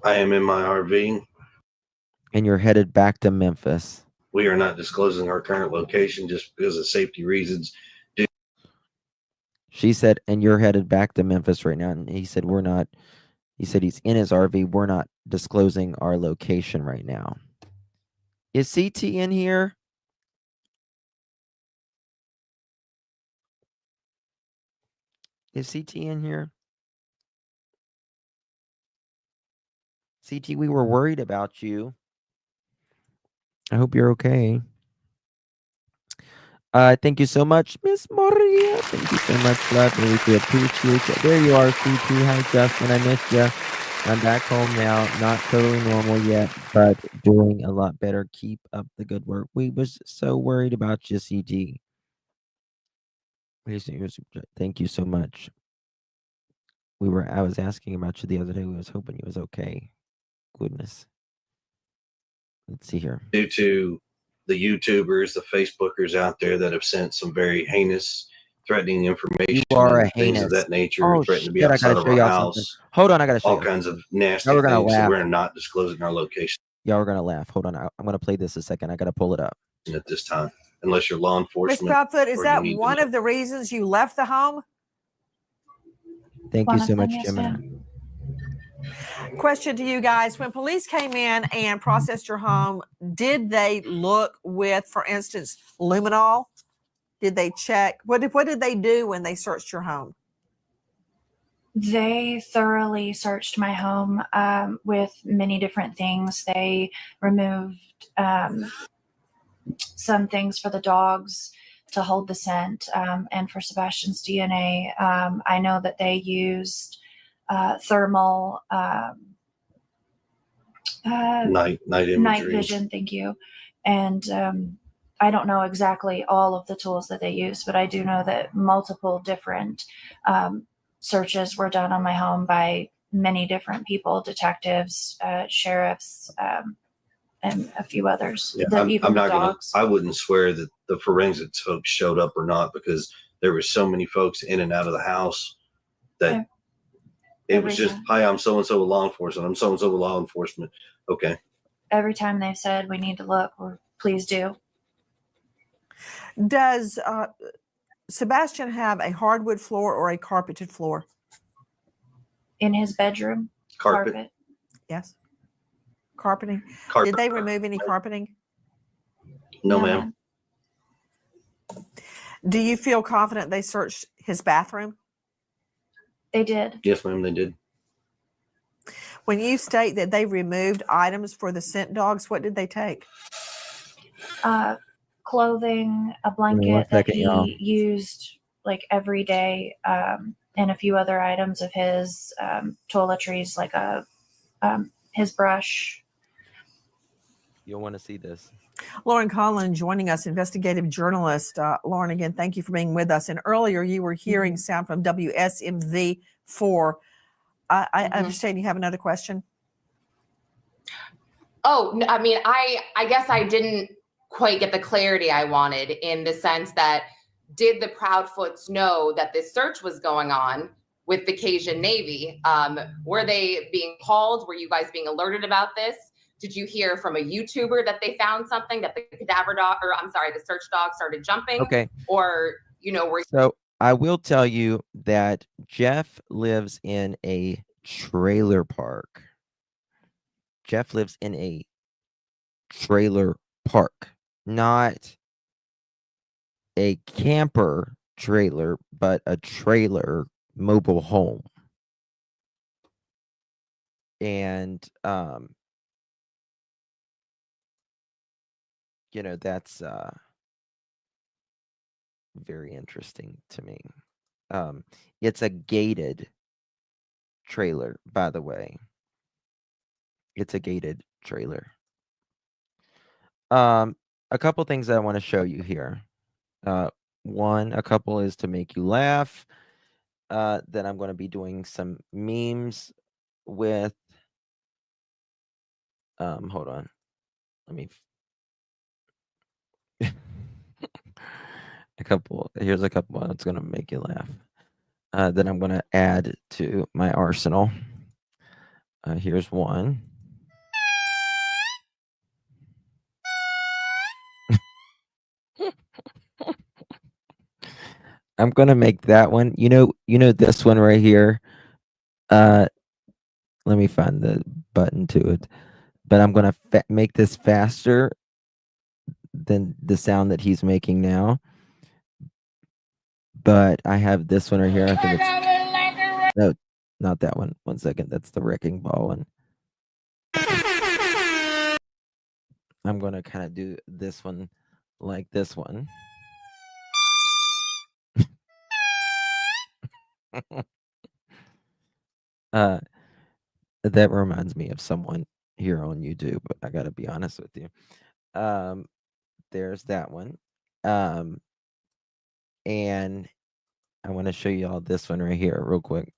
I am in my RV. And you're headed back to Memphis. We are not disclosing our current location just because of safety reasons. She said, and you're headed back to Memphis right now. And he said, we're not. He said he's in his RV. We're not disclosing our location right now. Is CT in here? Is CT in here? CT, we were worried about you. I hope you're okay. Thank you so much, Miss Maria. Thank you so much, love. Really do appreciate it. There you are, CT. Hi, Justin. I missed you. I'm back home now. Not totally normal yet, but doing a lot better. Keep up the good work. We was so worried about you, CT. Thank you so much. I was asking about you the other day. We was hoping you was okay. Goodness. Let's see here. Due to the YouTubers, the Facebookers out there that have sent some very heinous, threatening information, You are and a things heinous. of that nature, Oh, threatening to be shit, I outside gotta of show our y'all house. something. Hold on, I gotta show All you. kinds of nasty Now we're gonna things. So laugh. we're not disclosing our location Y'all are gonna laugh. Hold on, I'm gonna play this a second. I gotta pull it up. at this time, unless you're law Miss enforcement. Proudfoot, is or that you need to one know. of the reasons you left the home? Thank One you of so them, much, yes, Gemini. ma'am. Question to you guys. When police came in and processed your home, did they look with, for instance, luminol? Did they check? What did they do when they searched your home? They thoroughly searched my home with many different things. They removed some things for the dogs to hold the scent, and for Sebastian's DNA. I know that they used thermal Night imagery. night vision. Thank you. And I don't know exactly all of the tools that they use, but I do know that multiple different searches were done on my home by many different people, detectives, sheriffs, and a few others. Yeah, Even I'm the not gonna. dogs. I wouldn't swear that the forensics folks showed up or not, because there were so many folks in and out of the house that it was just, hi, I'm so and so with law enforcement. I'm so and so with law enforcement. Okay. Every time they've said we need to look, or please do. Does Sebastian have a hardwood floor or a carpeted floor? In his bedroom, Carpet. Yes. Carpeting. Carpet. Did they remove any carpeting? No, ma'am. Do you feel confident they searched his bathroom? They did. Yes, ma'am, they did. When you state that they removed items for the scent dogs, what did they take? Clothing, a blanket that he used like every day, and a few other items of his, toiletries, like his brush. You'll want to see this. Lauren Collin joining us, investigative journalist. Lauren, again, thank you for being with us. And earlier you were hearing sound from WSMV4. I understand you have another question. Oh, I mean, I guess I didn't quite get the clarity I wanted, in the sense that, did the Proudfoots know that this search was going on with the Cajun Navy? Were they being called? Were you guys being alerted about this? Did you hear from a YouTuber that they found something, that the cadaver dog, or I'm sorry, the search dog started jumping? Okay. Or, were So I will tell you that Jeff lives in a trailer park. Jeff lives in a trailer park, not a camper trailer, but a trailer mobile home. And that's very interesting to me. It's a gated trailer, by the way. It's a gated trailer. A couple things I want to show you here. One, a couple is to make you laugh. Then I'm going to be doing some memes with. Hold on. Let me. Here's a couple that's going to make you laugh. Then I'm going to add to my arsenal. Here's one. I'm going to make that one. You know this one right here. Let me find the button to it. But I'm going to make this faster than the sound that he's making now. But I have this one right here. I think it's no, not that one. 1 second. That's the wrecking ball one. I'm going to kind of do this one like this one. That reminds me of someone here on YouTube, but I got to be honest with you. There's that one. And I want to show you all this one right here real quick.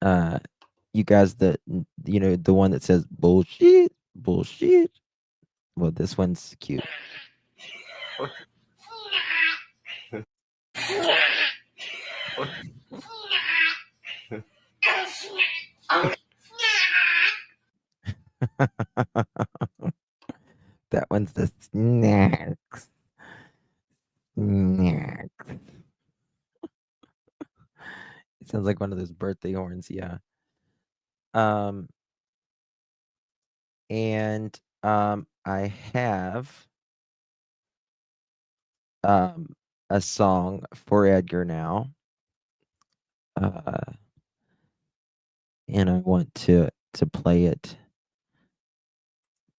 You guys, the one that says bullshit. Well, this one's cute. That one's the snacks. It sounds like one of those birthday horns, yeah. And I have a song for Edgar now. And I want to play it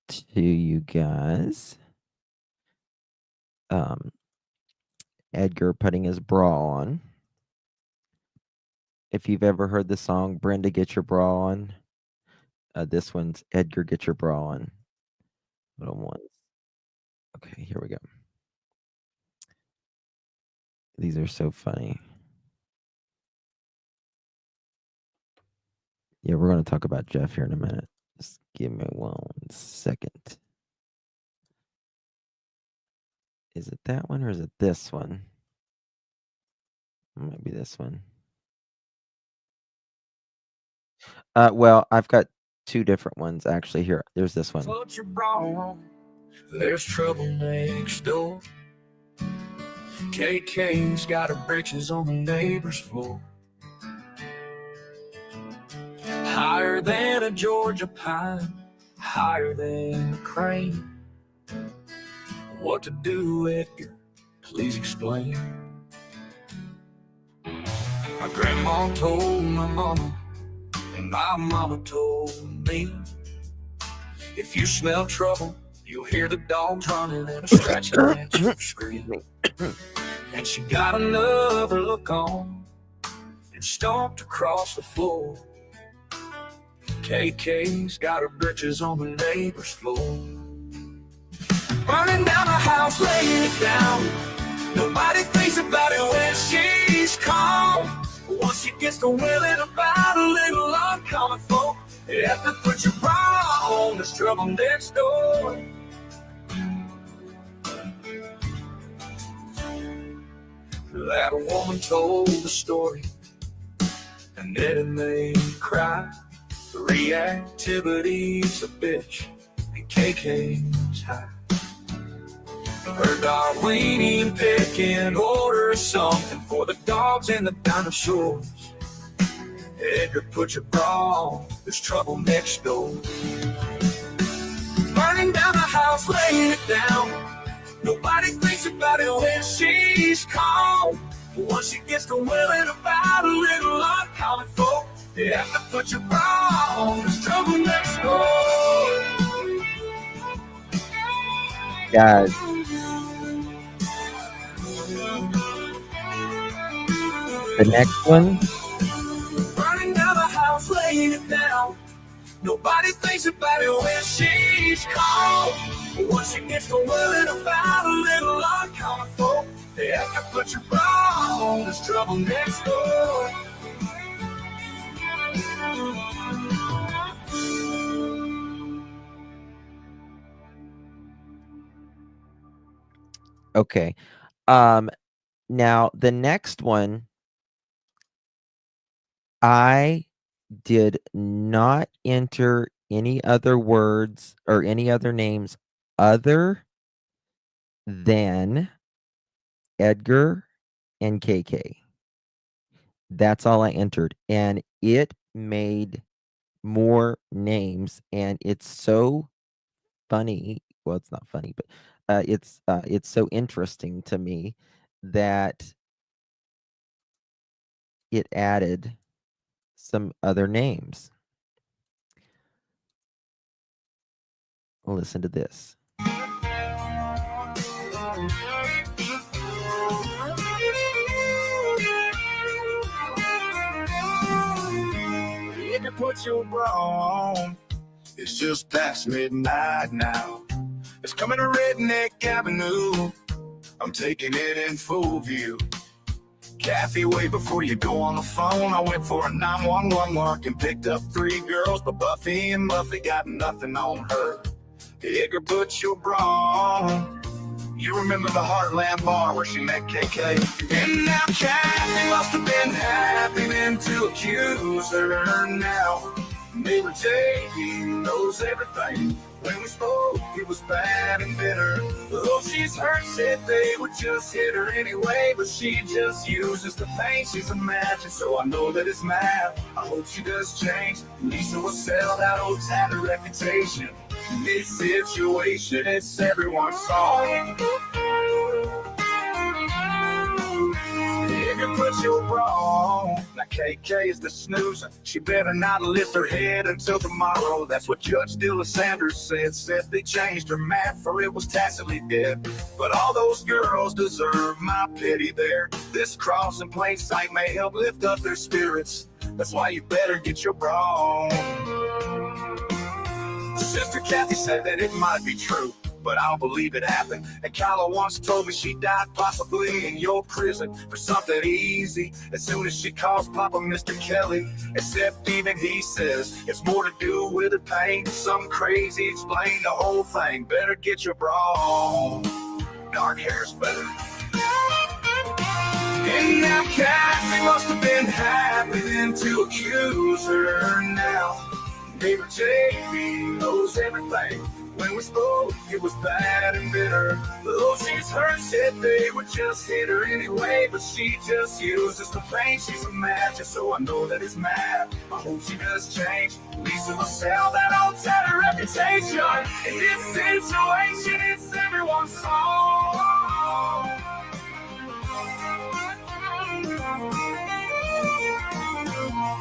to you guys. Edgar putting his bra on. If you've ever heard the song Brenda Get Your Bra On, this one's Edgar Get Your Bra On. Little ones. Okay, here we go. These are so funny. Yeah, we're going to talk about Jeff here in a minute. Just give me 1 second. Is it that one or is it this one? It might be this one. Well, I've got 2 different ones actually here. There's this one. Put your bra on. There's trouble next door. KK's got her britches on the neighbor's floor. Higher than a Georgia pine, higher than a crane. What to do, Edgar? Please explain. My grandma told my mama, and my mama told me, if you smell trouble, you'll hear the dogs running and a scratching at your screen. And she got another look on and stomped across the floor. KK's got her britches on the neighbor's floor. Burning down the house, laying it down. Nobody thinks about it when she's calm. Once she gets to willing about a little uncommon folk, you have to put your bra on. There's trouble next door. That woman told the story, and it made me cry. Reactivity's a bitch, and KK's high. Her Darwinian picking order something for the dogs and the dinosaurs. Edgar, put your bra on, there's trouble next door. Burning down the house, laying it down. Nobody thinks about it when she's calm. Once she gets to willing about a little uncommon folk, you have to put your bra on, there's trouble next door. Guys, the next one. Burning down the house, laying it down. Nobody thinks about it when she's calm. Once she gets to willing about a little uncommon folk, they have to put your bra on, there's trouble next door. Okay. Now the next one, I did not enter any other words or any other names other than Edgar and KK. That's all I entered, and it made more names, and it's so funny. Well, it's not funny, but it's so interesting to me that it added some other names. Listen to this. You can put your bra on. It's just past midnight now. It's coming to Redneck Avenue. I'm taking it in full view. Kathy, wait before you go on the phone. I went for a 911 mark and picked up 3 girls, but Buffy and Muffy got nothing on her. Edgar, put your bra on. You remember the Heartland bar where she met KK? And now Kathy must have been happy then to accuse her now. Neighbor J knows everything. When we spoke, it was bad and bitter. Though she's hurt, said they would just hit her anyway. But she just uses the pain she's imagined. So I know that it's mad. I hope she does change. Lisa was settled out, Oaks had a reputation. In this situation, it's everyone's fault. You can put your bra on. Now KK is the snoozer. She better not lift her head until tomorrow. That's what Judge Dilla Sanders said. Said they changed her math, for it was tacitly dead. But all those girls deserve my pity there. This cross in plain sight may help lift up their spirits. That's why you better get your bra on. Sister Kathy said that it might be true, but I don't believe it happened. And Kyla once told me she died possibly in your prison for something easy. As soon as she calls Papa Mr. Kelly, except even he says it's more to do with the pain. Some crazy explain the whole thing. Better get your bra on. Dark hair's better. And now Kathy must have been happy then to accuse her now. Neighbor JB knows everything. When we spoke, it was bad and bitter. Though she's hurt, said they would just hit her anyway. But she just uses the pain she's imagined, so I know that it's mad. I hope she does change. Lisa will sell that old tattered reputation. In this situation, it's everyone's song.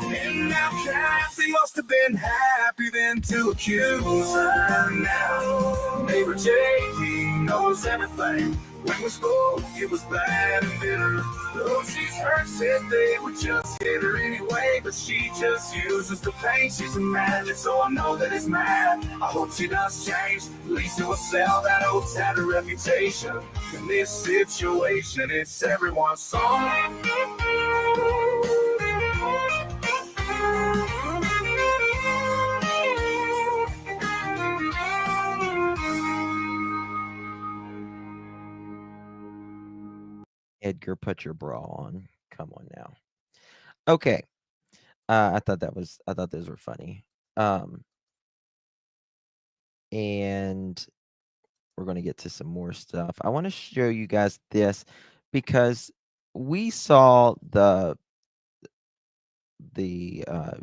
And now Kathy must have been happy then to accuse her now. Neighbor JD knows everything. When we spoke, it was bad and bitter. Though she's hurt, said they would just hit her anyway. But she just uses the pain she's imagined, so I know that it's mad. I hope she does change. Lisa will sell that old tattered reputation. In this situation, it's everyone's song. Edgar, put your bra on. Come on now. Okay. I thought those were funny. And we're going to get to some more stuff. I want to show you guys this because we saw the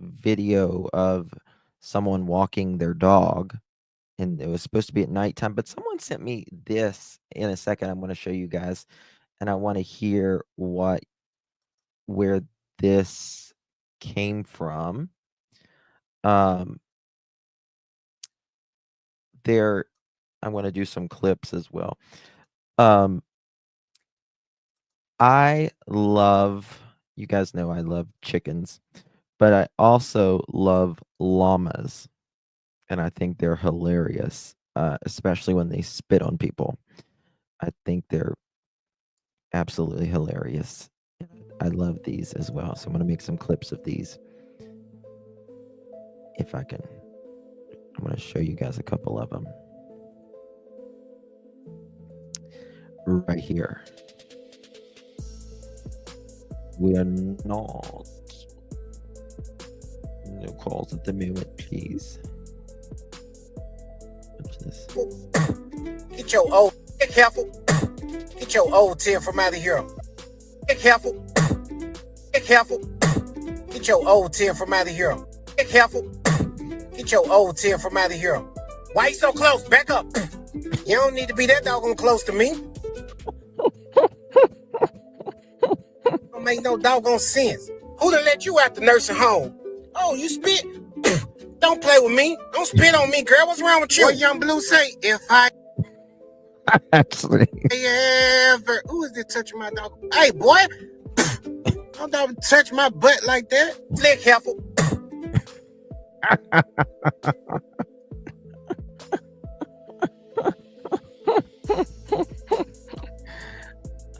video of someone walking their dog, and it was supposed to be at nighttime, but someone sent me this. In a second I'm going to show you guys, and I want to hear where this came from. There, I'm going to do some clips as well. I love, you guys know I love chickens, but I also love llamas, and I think they're hilarious, especially when they spit on people. I think they're absolutely hilarious. I love these as well, so I'm going to make some clips of these. If I can, I'm going to show you guys a couple of them. Right here. We are not. No calls at the moment, please. Watch this. Get your old, get careful. Get your old 10 from out of here. Get careful. Get careful. Get your old 10 from out of here. Get careful. Get your old 10 from out of here. Why you so close? Back up. You don't need to be that doggone close to me. Don't make no doggone sense. Who done let you out the nursing home? Oh, you spit? Don't play with me. Don't spit on me, girl. What's wrong with you? What Young Blue say? If I actually ever, who is this touching my dog? Hey, boy, don't touch my butt like that. Lick careful.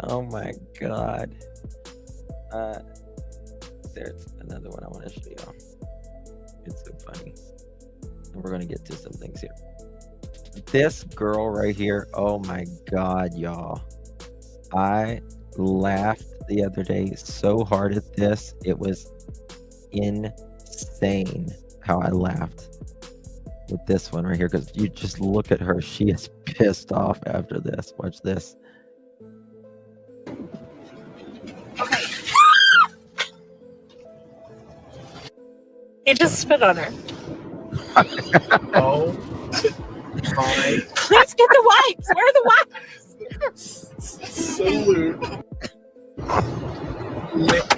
Oh my god. There's another one I want to show y'all. It's so funny. And we're gonna get to some things here. This girl right here, oh my god, y'all. I laughed the other day so hard at this. It was insane how I laughed with this one right here, because you just look at her. She is pissed off after this. Watch this. Okay. You just spit on her. Oh my. Please get the wipes. Where are the wipes? So rude.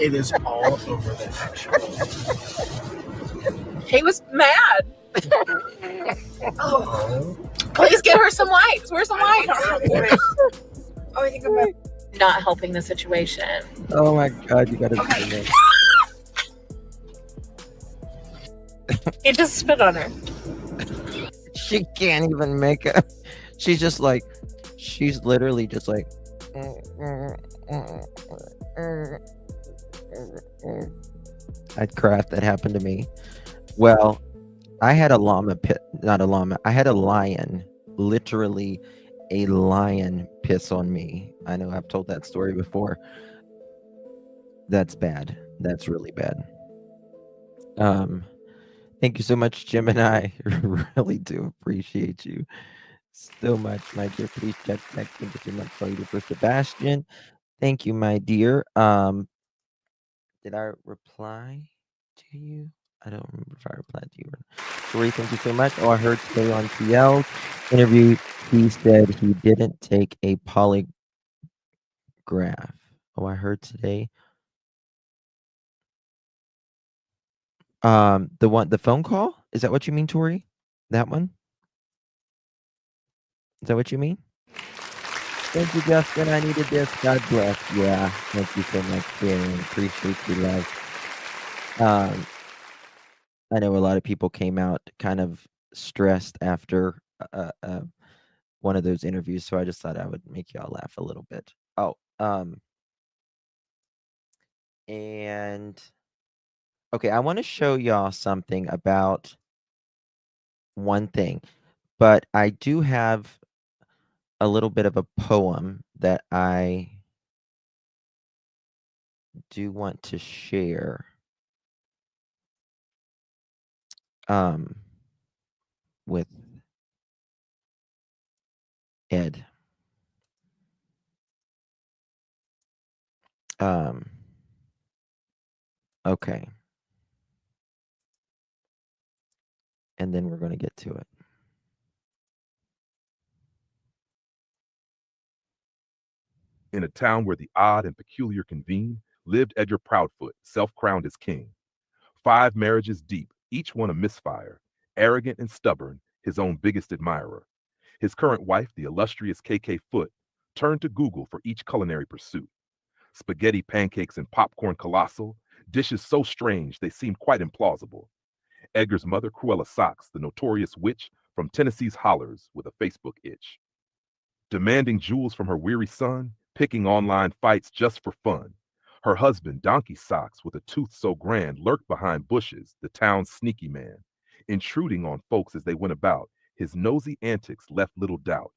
It is all over the actual. He was mad. Oh, please get her some wipes. Where's some wipes? Oh, I think I'm not helping the situation. Oh my God, you gotta see it. He just spit on her. She can't even make it. She's just like, she's literally just like. I'd cry if that happened to me. Well, I had a llama pit, not a llama. I had a lion, literally a lion piss on me. I know I've told that story before. That's bad. That's really bad. Thank you so much, Jim, and I really do appreciate you so much, my dear. Please check next and get your much later for Sebastian. Thank you, my dear. Did I reply to you? I don't remember if I replied to you. Tori, thank you so much. Oh, I heard today on TL's interview, he said he didn't take a polygraph. Oh, I heard today. The phone call? Is that what you mean, Tori? That one? Is that what you mean? Thank you, Justin. I needed this. God bless. Yeah. Thank you so much, Karen. Appreciate you, love. I know a lot of people came out kind of stressed after one of those interviews, so I just thought I would make y'all laugh a little bit. Oh, and okay, I want to show y'all something about one thing, but I do have a little bit of a poem that I do want to share with Ed. Okay. And then we're going to get to it. In a town where the odd and peculiar convene, lived Edgar Proudfoot, self-crowned as king. 5 marriages deep, each one a misfire, arrogant and stubborn, his own biggest admirer. His current wife, the illustrious KK Foot, turned to Google for each culinary pursuit. Spaghetti, pancakes, and popcorn colossal, dishes so strange they seemed quite implausible. Edgar's mother, Cruella Socks, the notorious witch from Tennessee's hollers with a Facebook itch. Demanding jewels from her weary son, picking online fights just for fun. Her husband, Donkey Socks, with a tooth so grand, lurked behind bushes, the town's sneaky man. Intruding on folks as they went about, his nosy antics left little doubt.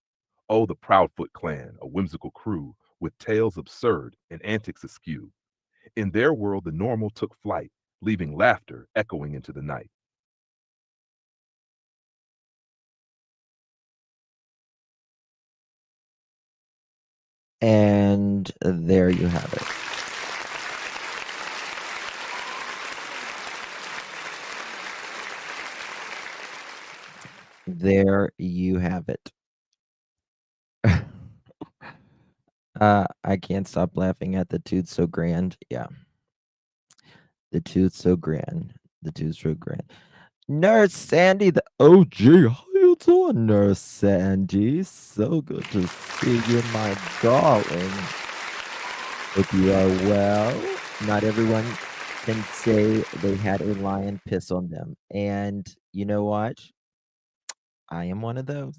Oh, the Proudfoot clan, a whimsical crew, with tales absurd and antics askew. In their world, the normal took flight, leaving laughter echoing into the night. And there you have it. There you have it. I can't stop laughing at the tooth so grand. Yeah. The tooth so grand. The tooth so grand. Nurse Sandy, the OG. How you doing, Nurse Sandy? So good to see you, my darling. Hope you are well. Not everyone can say they had a lion piss on them. And you know what? I am one of those.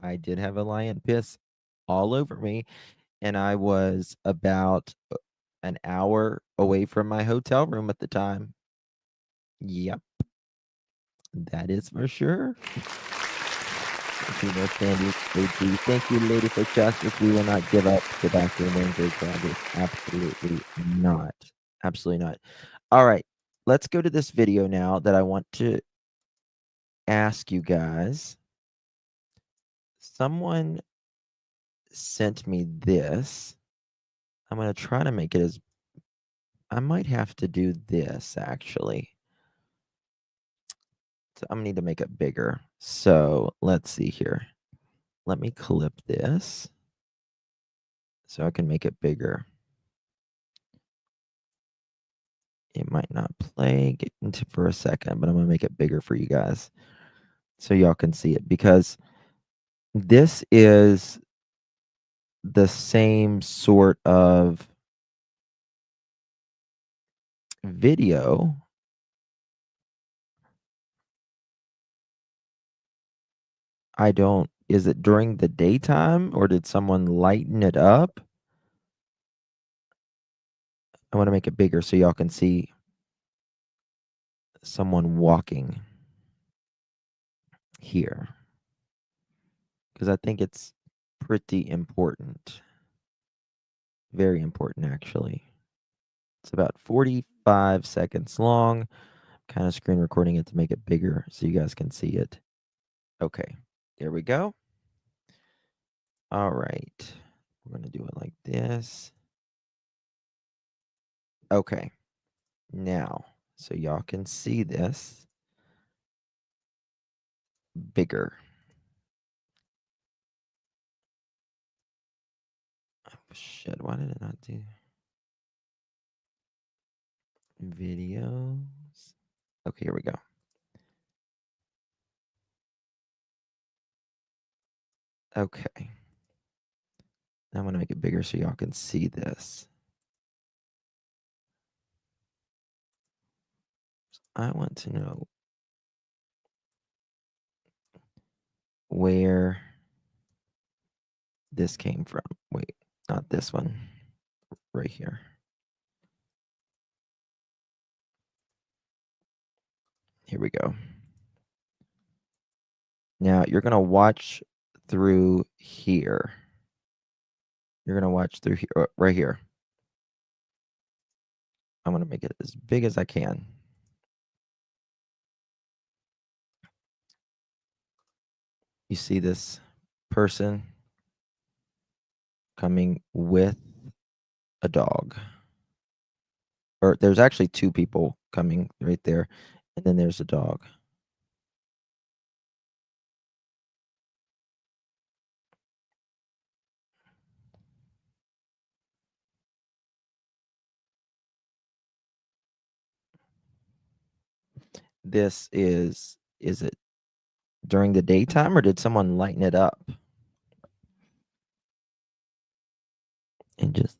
I did have a lion piss all over me. And I was about an hour away from my hotel room at the time. Yep. That is for sure. Thank you, Lady for Justice. We will not give up Sebastian Rogers. Absolutely not. Absolutely not. All right. Let's go to this video now that I want to ask you guys. Someone sent me this. I'm going to try to make it as... I might have to do this, actually. So I'm going to need to make it bigger. So let's see here. Let me clip this so I can make it bigger. It might not play for a second, but I'm going to make it bigger for you guys so y'all can see it, because this is the same sort of video. Is it during the daytime or did someone lighten it up? I want to make it bigger so y'all can see someone walking here, because I think it's pretty important. Very important, actually. It's about 45 seconds long. Kind of screen recording it to make it bigger so you guys can see it. Okay, there we go. All right, we're going to do it like this. Okay, now, so y'all can see this bigger. Oh, shit, why did it not do videos? Okay, here we go. Okay. I'm going to make it bigger so y'all can see this. I want to know where this came from. Wait, not this one. Right here. Here we go. Now you're going to watch through here. You're going to watch through here, right here. I'm going to make it as big as I can. You see this person coming with a dog. Or there's actually two people coming right there. And then there's a dog. This is it during the daytime or did someone lighten it up? And just,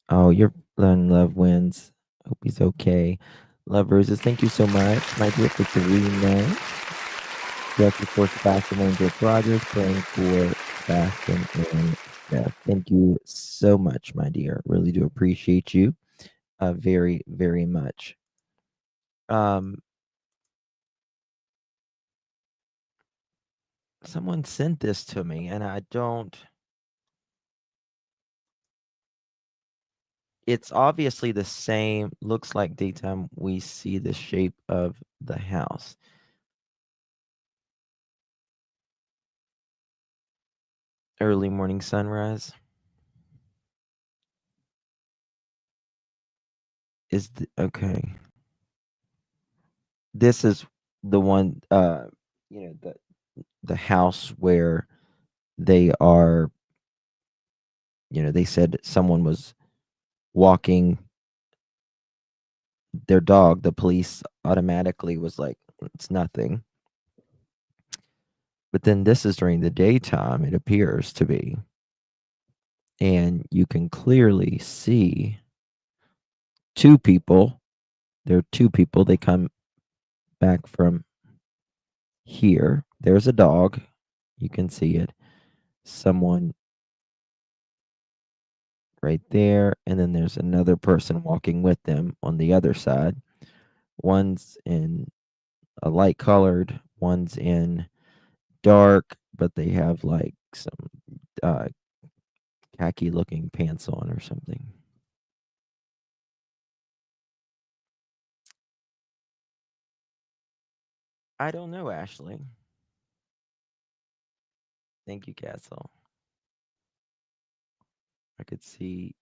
oh, you're letting love wins. Hope he's okay. Love Roses, thank you so much, my dear, for 3 men. Directed for Sebastian Rogers, praying for Sebastian and Steph. Thank you so much, my dear. Really do appreciate you very, very much. Someone sent this to me and I don't. It's obviously the same. Looks like daytime. We see the shape of the house. Early morning sunrise. Okay. This is the one, the house where they are, they said someone was walking their dog. The police automatically was like, it's nothing. But then this is during the daytime, it appears to be. And you can clearly see 2 people. There are 2 people. They come back from here. There's a dog. You can see it. Someone right there. And then there's another person walking with them on the other side. One's in a light colored, one's in dark, but they have like some khaki looking pants on or something. I don't know, Ashley. Thank you, Castle. I could see.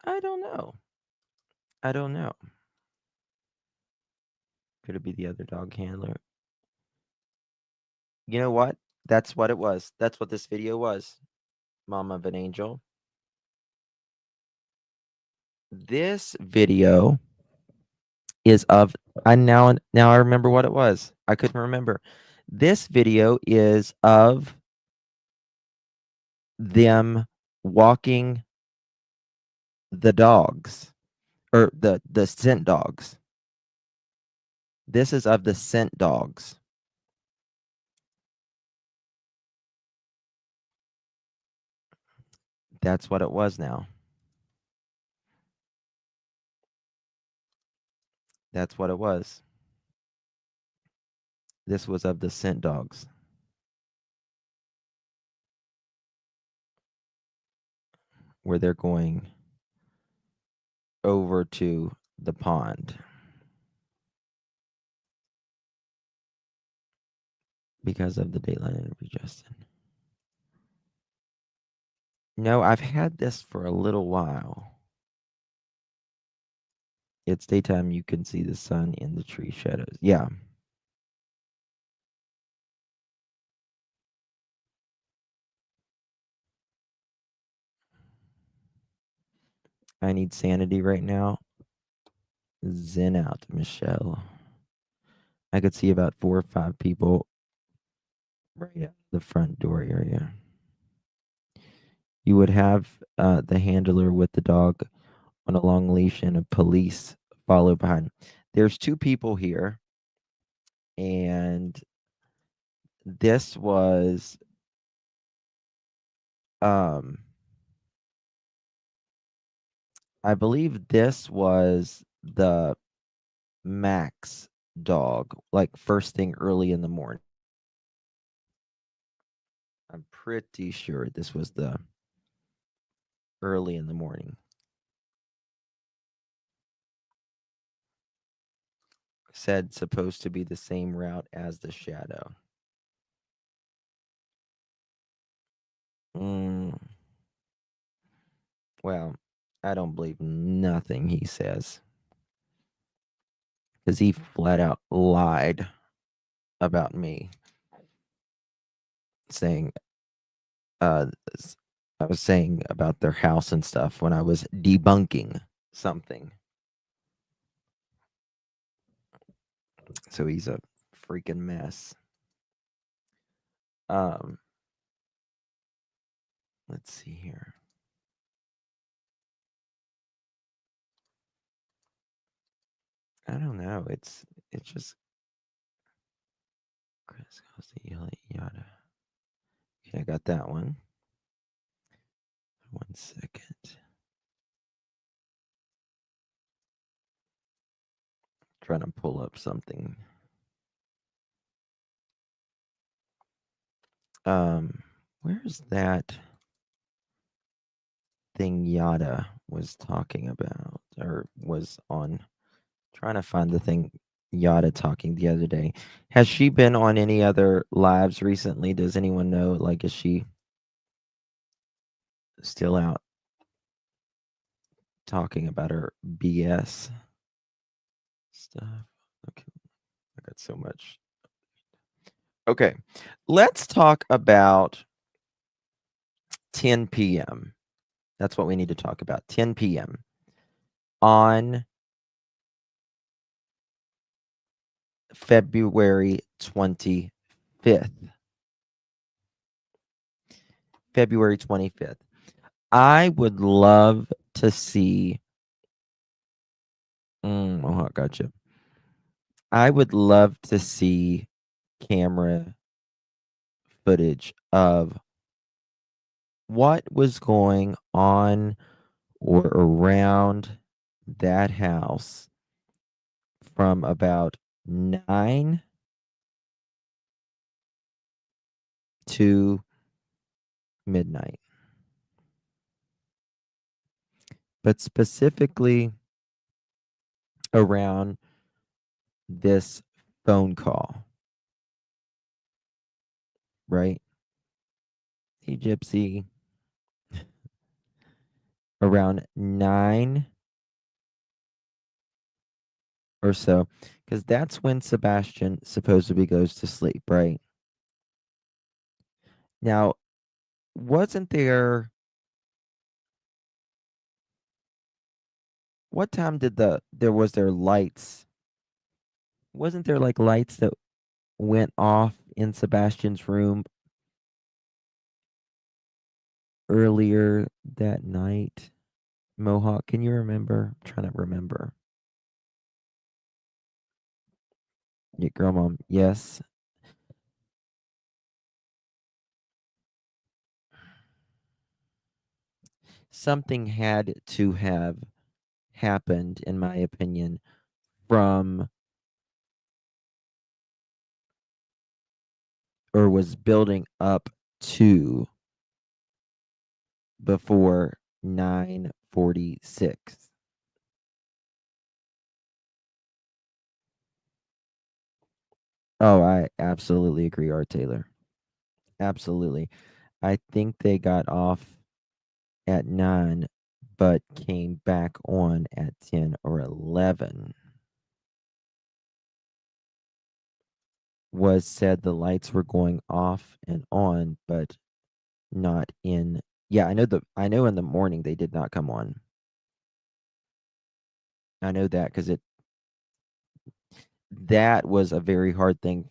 I don't know. I don't know. Could it be the other dog handler? You know what? That's what it was. That's what this video was. Mama of an Angel. This video is of now I remember what it was. I couldn't remember. This video is of them walking the dogs, or the scent dogs. This is of the scent dogs. That's what it was now. That's what it was. This was of the scent dogs. Where they're going over to the pond. Because of the Dateline interview, Justin. No, I've had this for a little while. It's daytime, you can see the sun in the tree shadows. Yeah. I need sanity right now. Zen out, Michelle. I could see about 4 or 5 people right at the front door area. You would have the handler with the dog on a long leash and a police follow behind. There's 2 people here, and this was I believe this was the Max dog, like first thing early in the morning. I'm pretty sure this was the early in the morning. Said supposed to be the same route as the shadow. Well, I don't believe nothing he says. Because he flat out lied about me. Saying, I was saying about their house and stuff when I was debunking something. So he's a freaking mess. Let's see here. I don't know. It's just Chris goes to yada. Okay, I got that one. 1 second. Trying to pull up something. Where's that thing Yada was talking about, or was on? Trying to find the thing Yada talking the other day. Has she been on any other lives recently? Does anyone know? Like, is she still out talking about her BS stuff? Okay, I got so much. Okay, let's talk about 10 p.m. That's what we need to talk about. 10 p.m. on February 25th. February 25th. I would love to see. Oh, gotcha. I would love to see camera footage of what was going on or around that house from about 9 to midnight. But specifically around this phone call. Right? Hey, Gypsy. Around 9 or so, because that's when Sebastian supposedly goes to sleep, right? Now, wasn't there what time did there lights? Wasn't there like lights that went off in Sebastian's room earlier that night? Mohawk, can you remember? I'm trying to remember. Yeah, girl mom, yes. Something had to have happened, in my opinion, from or was building up to before 9:46. Oh, I absolutely agree, Art Taylor. Absolutely. I think they got off at 9, but came back on at 10 or 11. Was said the lights were going off and on, but not in. Yeah, I know in the morning they did not come on. I know that because that was a very hard thing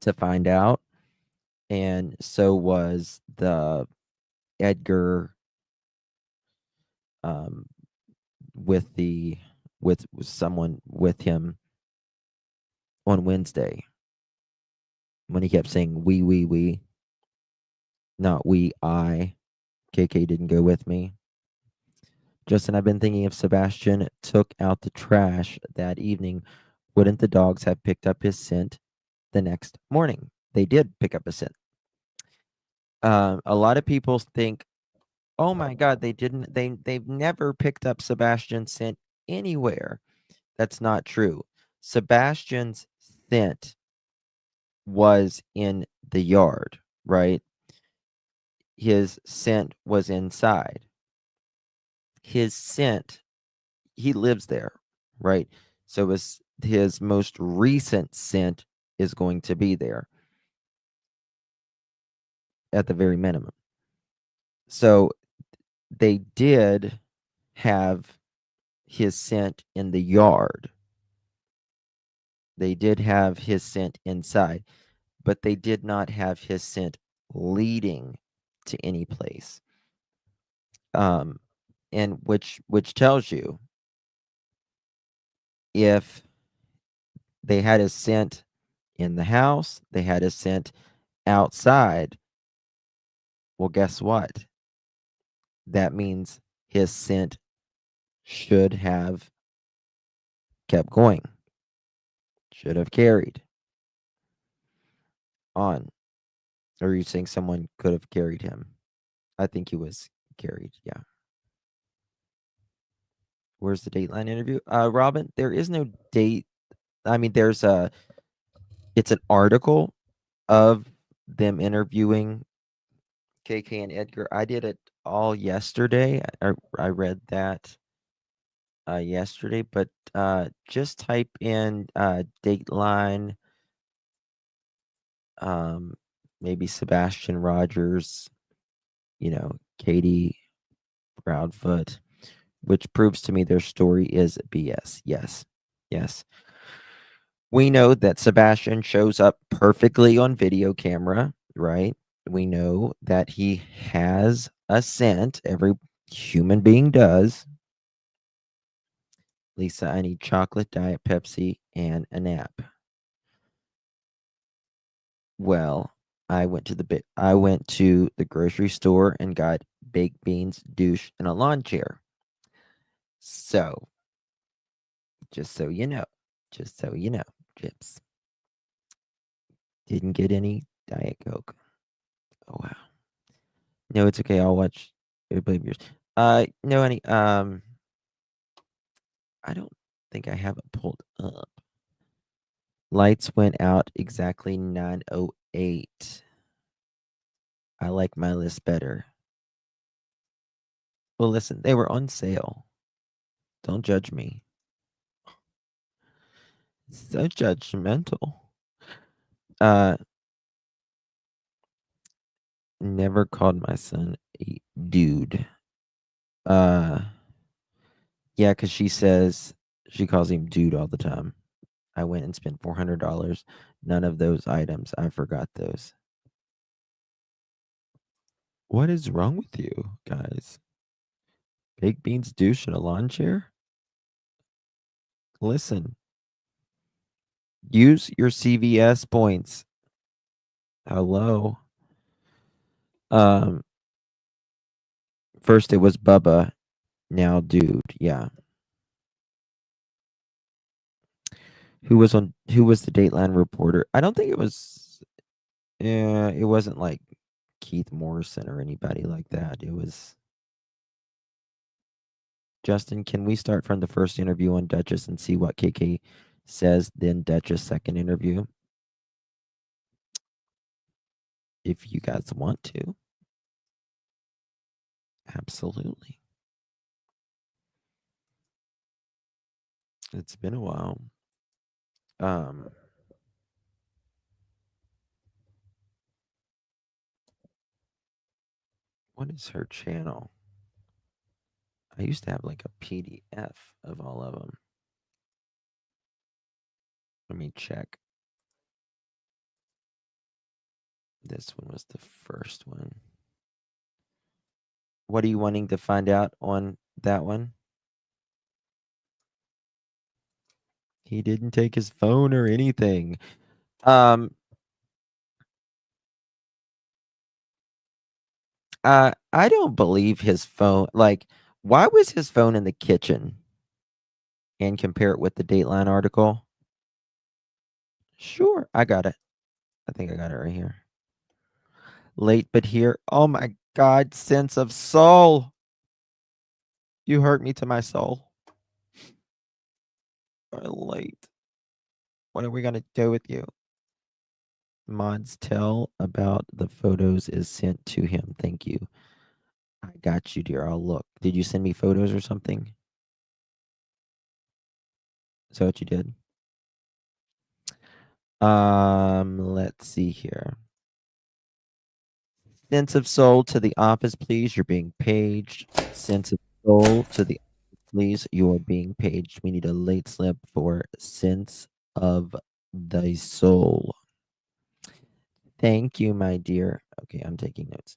to find out, and so was the Edgar um with someone with him on Wednesday when he kept saying we, not we, I. KK didn't go with me. Justin, I've been thinking if Sebastian took out the trash that evening, wouldn't the dogs have picked up his scent the next morning? They did pick up a scent. A lot of people think, oh my God, they didn't. They've never picked up Sebastian's scent anywhere. That's not true. Sebastian's scent was in the yard, right? His scent was inside. His scent, he lives there, right? So his most recent scent is going to be there at the very minimum. So they did have his scent in the yard. They did have his scent inside, but they did not have his scent leading to any place. And which tells you if they had his scent in the house, they had his scent outside. Well, guess what? That means his scent should have kept going, should have carried on. Or are you saying someone could have carried him? I think he was carried, yeah. Where's the Dateline interview? Robin, there is no date. I mean, it's an article of them interviewing KK and Edgar. I did it all yesterday. I read that yesterday, but just type in Dateline, maybe Sebastian Rogers, Katie Proudfoot, which proves to me their story is BS. Yes. Yes. We know that Sebastian shows up perfectly on video camera, right? We know that he has a scent. Every human being does. Lisa, I need chocolate, Diet Pepsi, and a nap. Well, I went to the grocery store and got baked beans, douche, and a lawn chair. So, just so you know, Chips didn't get any Diet Coke. Oh wow. No, it's okay. I'll watch everybody yours. No, honey. I don't think I have it pulled up. Lights went out exactly 9:08. I like my list better. Well, listen, they were on sale. Don't judge me. So judgmental. Never called my son a dude. Yeah, because she says she calls him dude all the time. I went and spent $400. None of those items. I forgot those. What is wrong with you guys? Baked beans douche in a lawn chair? Listen. Use your CVS points. Hello. First it was Bubba, now dude. Yeah. Who was the Dateline reporter? I don't think it was. Yeah, it wasn't like Keith Morrison or anybody like that. It was Justin. Can we start from the first interview on Duchess and see what KK says, then Duchess' second interview? If you guys want to. Absolutely. It's been a while. What is her channel? I used to have like a PDF of all of them. Let me check. This one was the first one. What are you wanting to find out on that one? He didn't take his phone or anything. I don't believe his phone. Like, why was his phone in the kitchen? And compare it with the Dateline article. Sure, I got it. I think I got it right here. Late but here. Oh my God, sense of soul. You hurt me to my soul. Late. What are we gonna do with you? Mods tell about the photos is sent to him. Thank you. I got you, dear. I'll look. Did you send me photos or something? Is that what you did? Let's see here. Sense of soul to the office, please. You're being paged. Sense of soul to the office, please. You are being paged. We need a late slip for sense of the soul. Thank you, my dear. Okay, I'm taking notes.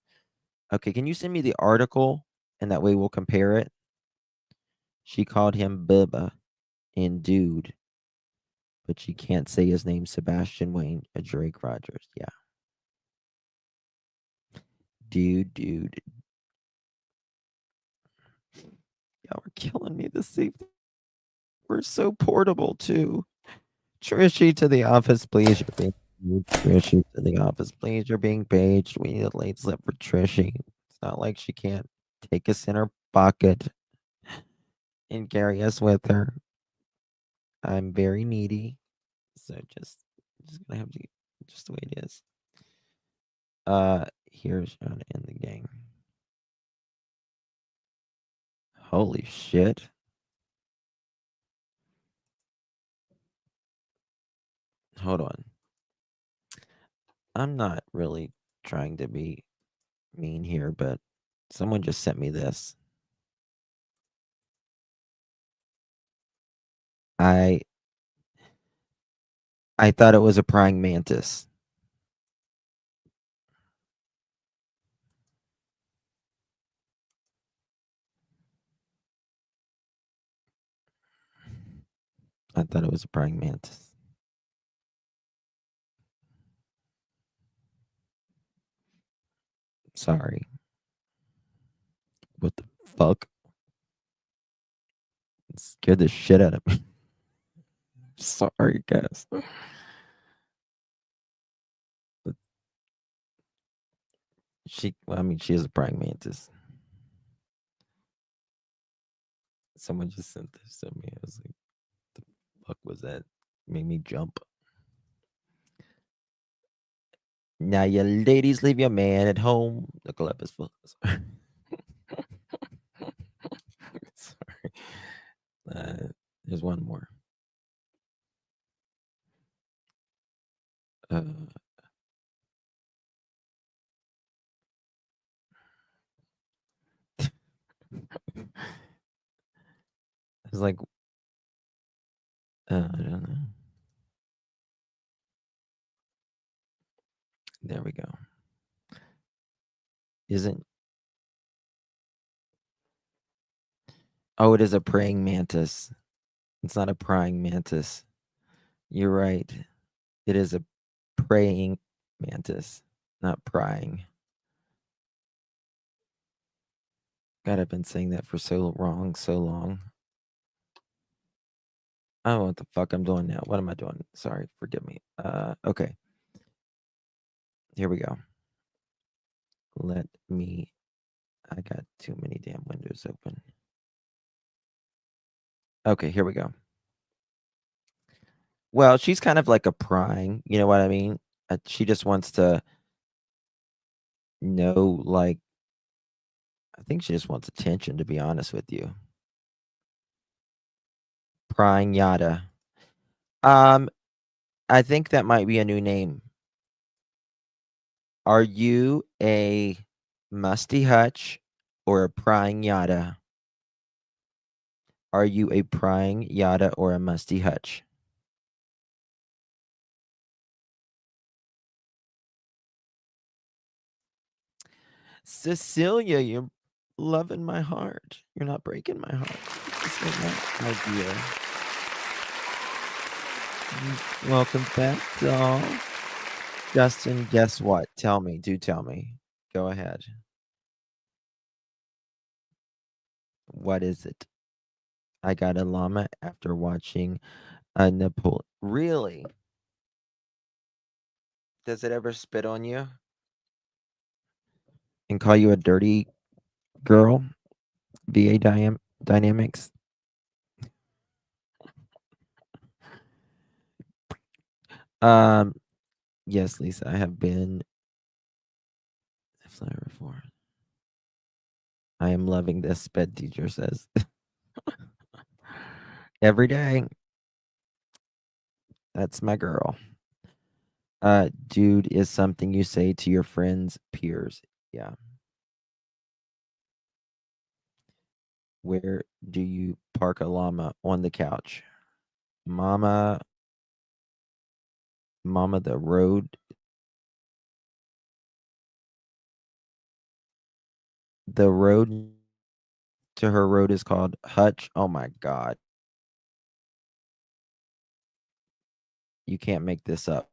Okay, can you send me the article? And that way we'll compare it. She called him Bubba and dude. But she can't say his name, Sebastian Wayne, Drake Rogers. Yeah. Dude. Y'all are killing me this evening. We're so portable, too. Trishy to the office, please. You're being Trishy to the office, please. You're being paged. We need a late slip for Trishy. It's not like she can't take us in her pocket and carry us with her. I'm very needy. So just gonna have to just the way it is. Here's how to end the game. Holy shit. Hold on. I'm not really trying to be mean here, but someone just sent me this. I thought it was a praying mantis. I thought it was a praying mantis. Sorry. What the fuck? It scared the shit out of me. Sorry, guys. But she is a praying mantis. Someone just sent this to me. I was like, the fuck was that? Made me jump. Now you ladies leave your man at home. The club is full. Sorry. There's one more. was like, I don't know. There we go. Isn't. Oh, it is a praying mantis. It's not a prying mantis. You're right. It is a praying mantis, not prying. God, I've been saying that for so long. I don't know what the fuck I'm doing now. What am I doing? Sorry, forgive me. Okay. Here we go. I got too many damn windows open. Okay, here we go. Well, she's kind of like a prying, you know what I mean? She just wants to know, like, I think she just wants attention, to be honest with you. Prying yada. I think that might be a new name. Are you a musty hutch or a prying yada? Are you a prying yada or a musty hutch? Cecilia, you're loving my heart. You're not breaking my heart. Just like that, my dear. Welcome back, doll. Justin, guess what? Tell me. Do tell me. Go ahead. What is it? I got a llama after watching a Napoleon. Really? Does it ever spit on you and call you a dirty girl? VA Dynamics. Yes, Lisa, I have been flower for. I am loving this, sped teacher says. Every day. That's my girl. Dude is something you say to your friends, peers. Yeah. Where do you park a llama? On the couch. Mama, the road. The road to her road is called Hutch. Oh my God. You can't make this up.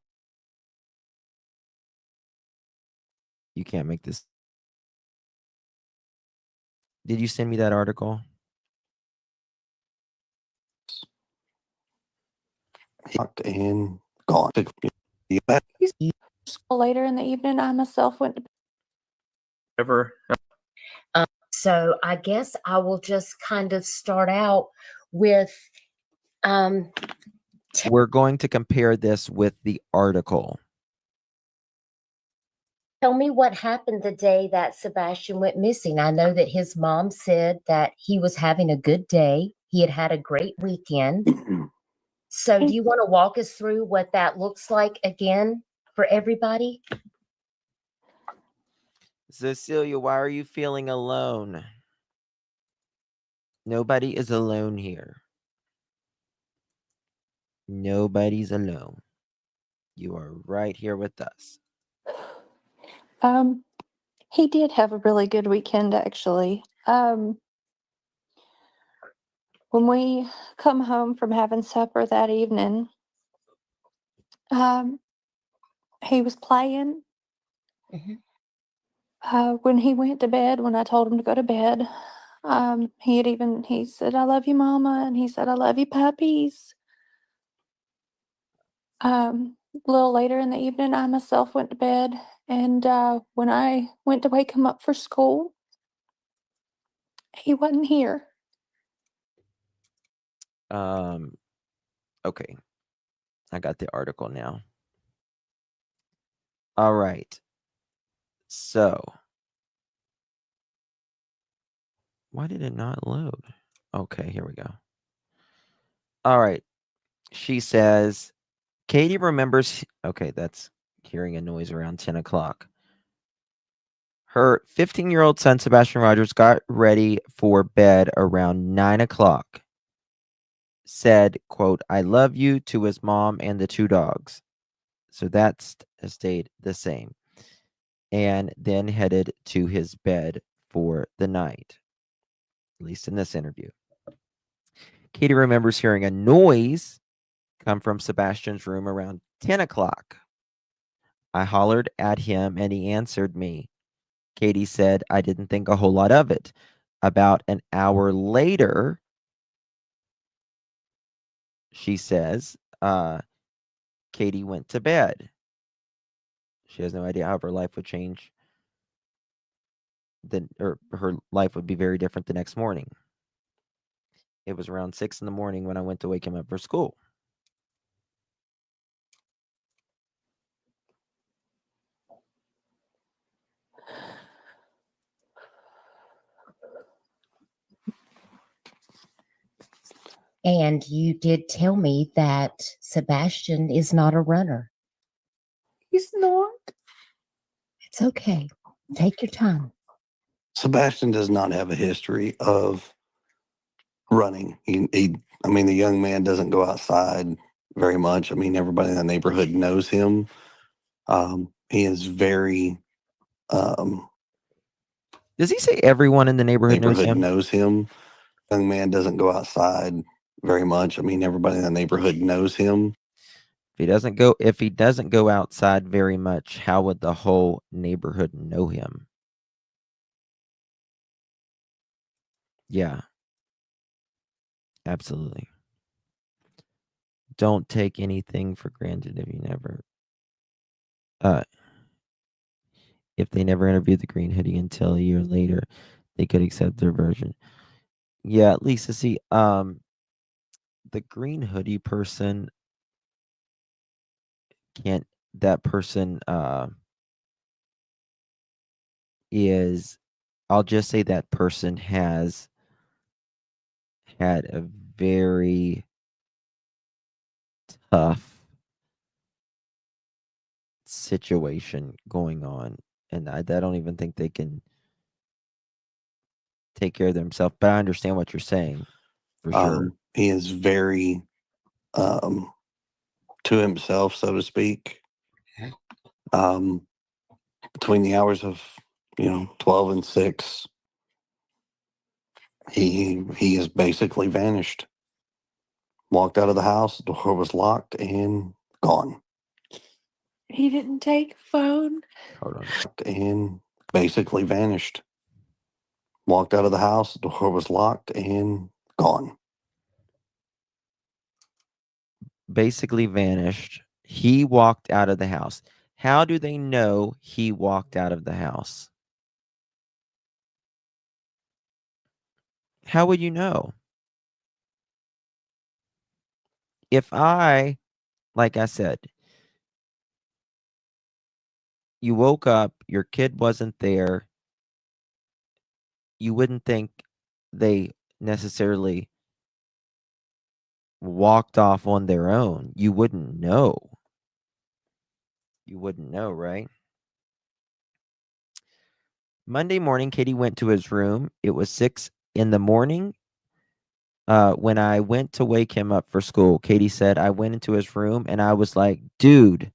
You can't make this. Did you send me that article? And gone. Later in the evening, I myself went to Ever. So I guess I will just kind of start out with We're going to compare this with the article. tell me what happened the day that Sebastian went missing. I know that his mom said that he was having a good day. He had had a great weekend. So do you want to walk us through what that looks like again for everybody? Cecilia, why are you feeling alone? Nobody is alone here. Nobody's alone. You are right here with us. He did have a really good weekend, actually. When we come home from having supper that evening, he was playing. When he went to bed, when I told him to go to bed, he said, "I love you, Mama," and he said, "I love you, puppies." A little later in the evening, I myself went to bed, and when I went to wake him up for school, he wasn't here. Okay. I got the article now. All right. So, why did it not load? Okay, here we go. All right. She says, Katie remembers. Okay, that's hearing a noise around 10 o'clock. Her 15-year-old son, Sebastian Rogers, got ready for bed around 9 o'clock. said, quote, "I love you" to his mom and the 2 dogs. So that's stayed the same. And then headed to his bed for the night, at least in this interview. Katie remembers hearing a noise come from Sebastian's room around 10 o'clock. I hollered at him and he answered me. Katie said, "I didn't think a whole lot of it." About an hour later, she says, Katie went to bed. She has no idea how her life would change. Or her life would be very different the next morning. It was around 6 in the morning when I went to wake him up for school. And you did tell me that Sebastian is not a runner. He's not. It's okay. Take your time. Sebastian does not have a history of running. I mean, the young man doesn't go outside very much. I mean, everybody in the neighborhood knows him. He is very. Does he say everyone in the neighborhood knows him? Young man doesn't go outside very much. I mean, everybody in the neighborhood knows him. If he doesn't go outside very much, how would the whole neighborhood know him? Yeah. Absolutely. Don't take anything for granted if they never interviewed the green hoodie until a year later, they could accept their version. Yeah, Lisa, see, the green hoodie person can't that person is I'll just say that person has had a very tough situation going on, and I don't even think they can take care of themselves, but I understand what you're saying for sure. He is very to himself, so to speak. Between the hours of 12 and 6, he has basically vanished. Walked out of the house, the door was locked and gone. He didn't take a phone. Hold on. And basically vanished. Walked out of the house, the door was locked and gone. Basically vanished. He walked out of the house. How do they know he walked out of the house? How would you know? If like I said, you woke up, your kid wasn't there, you wouldn't think they necessarily walked off on their own. You wouldn't know. You wouldn't know, right? Monday morning, Katie went to his room. It was 6 in the morning. When I went to wake him up for school, Katie said, I went into his room and I was like, dude,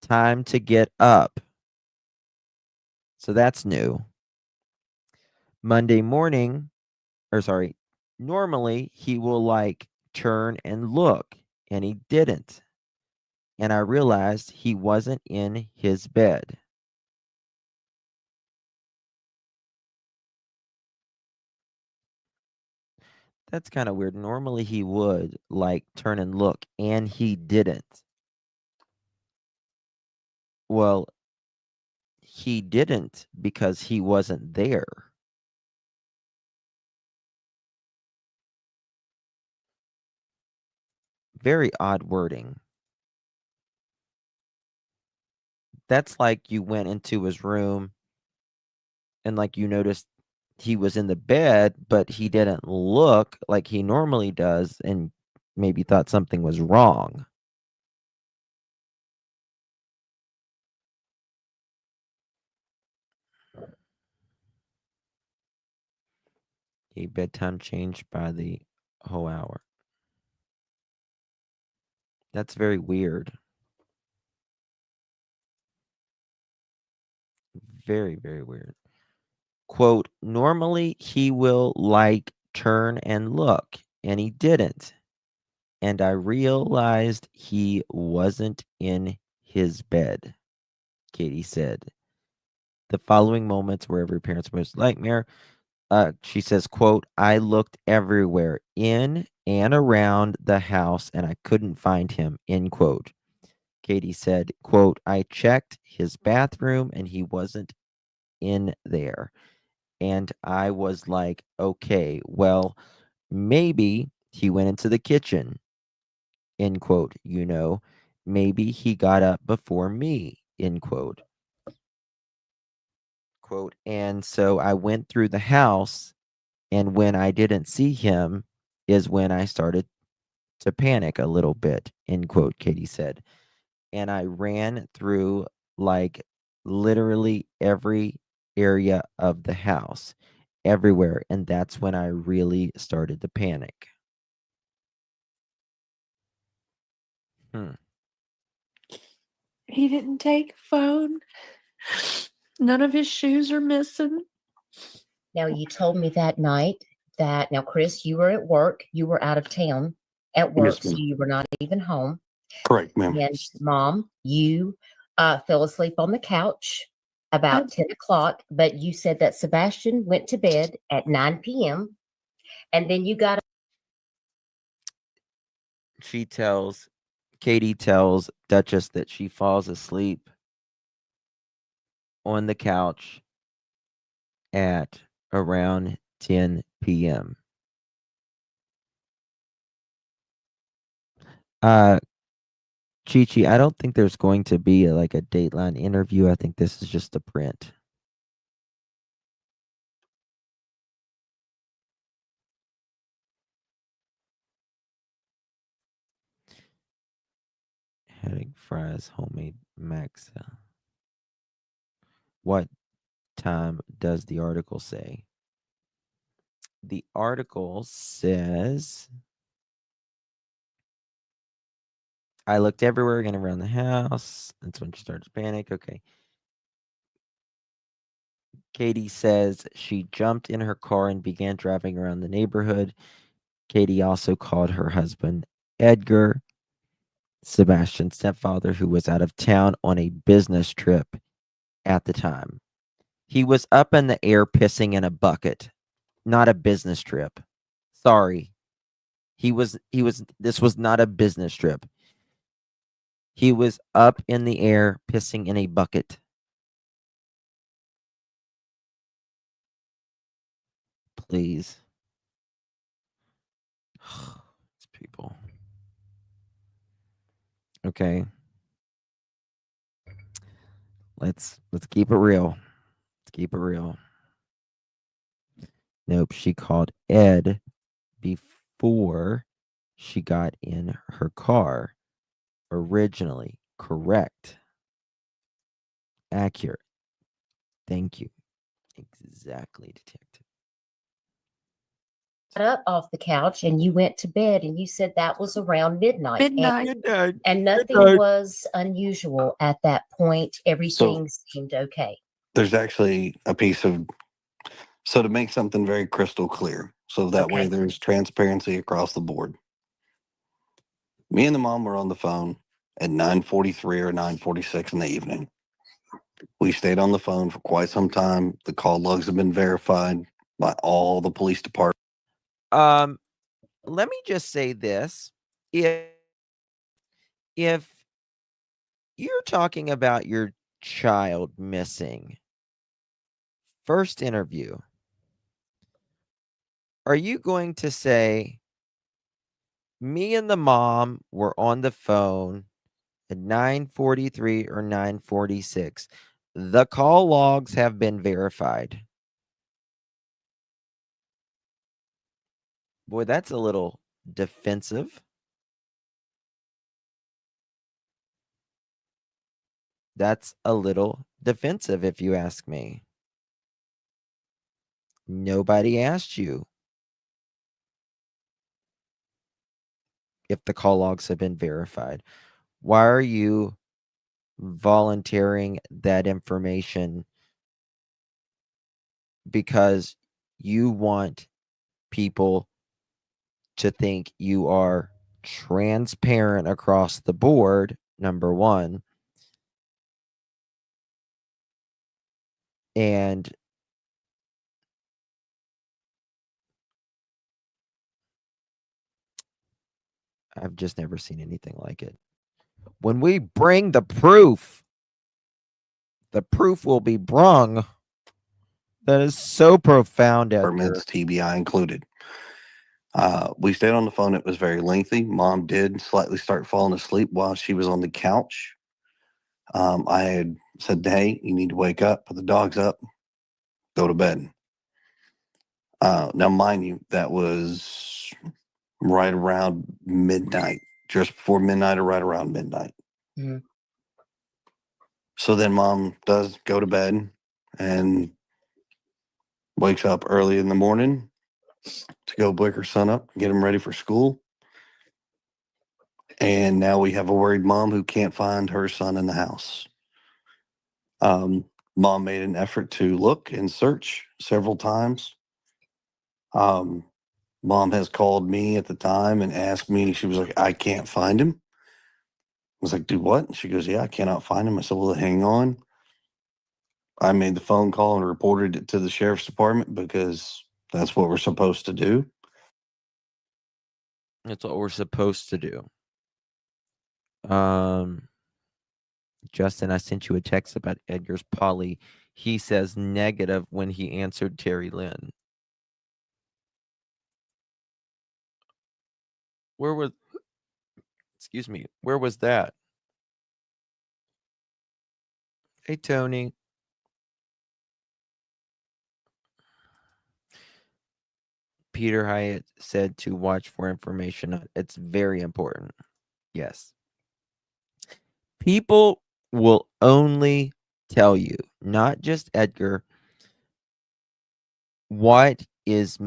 time to get up. So that's new. Monday morning, normally he will like turn and look, and he didn't. And I realized he wasn't in his bed. That's kind of weird. Normally he would like turn and look, and he didn't. Well, he didn't because he wasn't there. Very odd wording. That's like you went into his room and like you noticed he was in the bed, but he didn't look like he normally does and maybe thought something was wrong. A bedtime changed by the whole hour. That's very weird. Very, very weird. Quote, normally he will like turn and look, and he didn't. And I realized he wasn't in his bed, Katie said. The following moments were every parent's most nightmare. She says, quote, I looked everywhere in and around the house and I couldn't find him, end quote. Katie said, quote, I checked his bathroom and he wasn't in there. And I was like, okay, well, maybe he went into the kitchen, end quote. You know, maybe he got up before me, end quote. Quote, and so I went through the house, and when I didn't see him is when I started to panic a little bit, end quote, Katie said. And I ran through like literally every area of the house, everywhere. And that's when I really started to panic. He didn't take a phone. None of his shoes are missing. Now, you told me that night that, now, Chris, you were at work. You were out of town at work, Yes, so ma'am. you were not even home. Correct, ma'am. And Mom, you fell asleep on the couch about 10 o'clock, but you said that Sebastian went to bed at 9 p.m. and then you got Katie tells Duchess that she falls asleep on the couch at around 10 p.m. Chi-Chi, I don't think there's going to be like a Dateline interview. I think this is just a print. Heading fries, homemade max. What time does the article say? The article says, I looked everywhere, again around the house. That's when she started to panic. Okay. Katie says she jumped in her car and began driving around the neighborhood. Katie also called her husband, Edgar, Sebastian's stepfather, who was out of town on a business trip at the time. He was up in the air pissing in a bucket, not a business trip. Sorry. This was not a business trip. He was up in the air pissing in a bucket. Please. These people. Okay. Let's keep it real. Let's keep it real. Nope, she called Ed before she got in her car. Originally. Correct. Accurate. Thank you. Exactly, detective. up off the couch and you went to bed, and you said that was around midnight. And nothing was unusual at that point. Everything seemed okay. There's actually a piece of, so to make something very crystal clear, so that way there's transparency across the board. Me and the mom were on the phone at 9:43 or 9:46 in the evening. We stayed on the phone for quite some time. The call logs have been verified by all the police departments. Let me just say this. If you're talking about your child missing, first interview, are you going to say, me and the mom were on the phone at 9:43 or 9:46? The call logs have been verified. Boy, that's a little defensive. That's a little defensive, if you ask me. Nobody asked you. if the call logs have been verified. Why are you volunteering that information? Because you want people to think you are transparent across the board, number one. And I've just never seen anything like it. When we bring the proof will be brung. That is so profound, Edgar. Permits, TBI included. We stayed on the phone. It was very lengthy. Mom did slightly start falling asleep while she was on the couch. I had said, hey, you need to wake up, put the dogs up, go to bed. Now, mind you, that was right around midnight, just before midnight or right around midnight. Mm-hmm. So then Mom does go to bed and wakes up early in the morning to go wake her son up, get him ready for school. And now we have a worried mom who can't find her son in the house. Mom made an effort to look and search several times. Mom has called me at the time and asked me, she was like, I can't find him. I was like, do what? She goes, yeah, I cannot find him. I said, well, hang on. I made the phone call and reported it to the sheriff's department because that's what we're supposed to do. That's what we're supposed to do. Justin, I sent you a text about Edgar's poly. He says negative when he answered Terry Lynn. Where was that? Hey, Tony. Peter Hyatt said to watch for information. It's very important. Yes. People will only tell you, not just Edgar, what is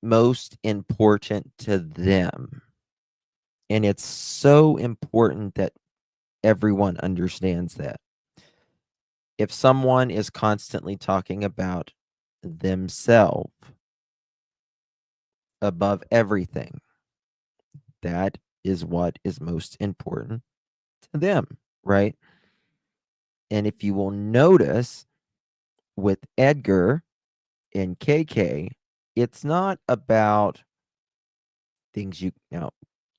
most important to them. And it's so important that everyone understands that. If someone is constantly talking about themselves above everything, that is what is most important to them, right? And if you will notice with Edgar and KK, it's not about things you now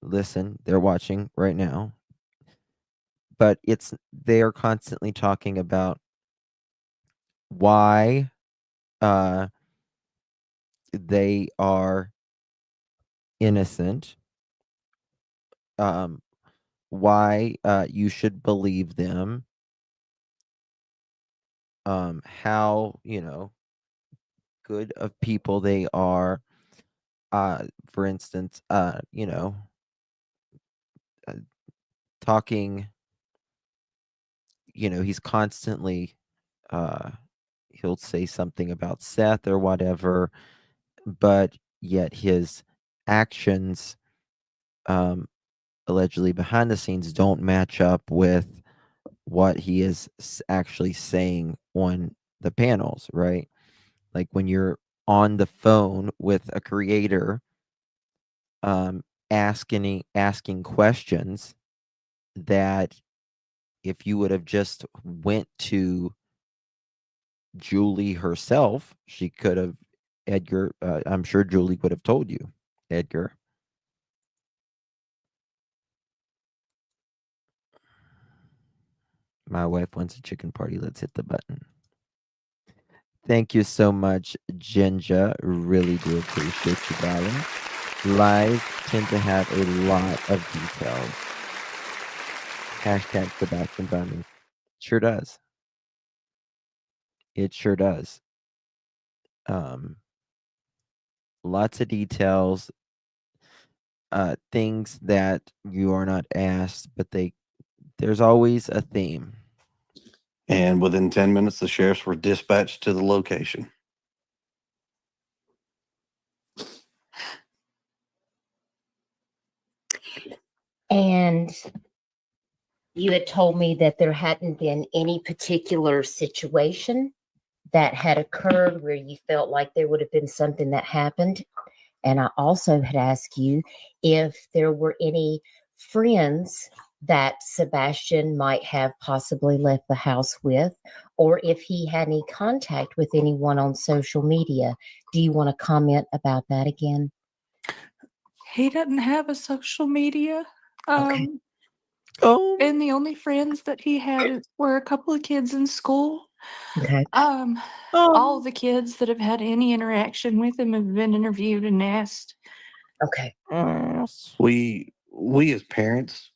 listen, they're watching right now, but they are constantly talking about why they are innocent, why you should believe them, how good of people they are. For instance, talking, he's constantly he'll say something about Seth or whatever, but yet his actions allegedly behind the scenes don't match up with what he is actually saying on the panels, right? Like when you're on the phone with a creator asking questions that if you would have just went to Julie herself, she could have, Edgar, I'm sure Julie would have told you, Edgar. My wife wants a chicken party. Let's hit the button. Thank you so much, Jinja. Really do appreciate you, darling. Lives tend to have a lot of details. Hashtag Sebastian Bunny. Sure does. It sure does. Lots of details, things that you are not asked, but there's always a theme. And within 10 minutes, the sheriffs were dispatched to the location. And you had told me that there hadn't been any particular situation that had occurred where you felt like there would have been something that happened. And I also had asked you if there were any friends that Sebastian might have possibly left the house with, or if he had any contact with anyone on social media. Do you want to comment about that again? He doesn't have a social media. Okay. And the only friends that he had were a couple of kids in school. Okay. All the kids that have had any interaction with him have been interviewed and asked. Okay. We as parents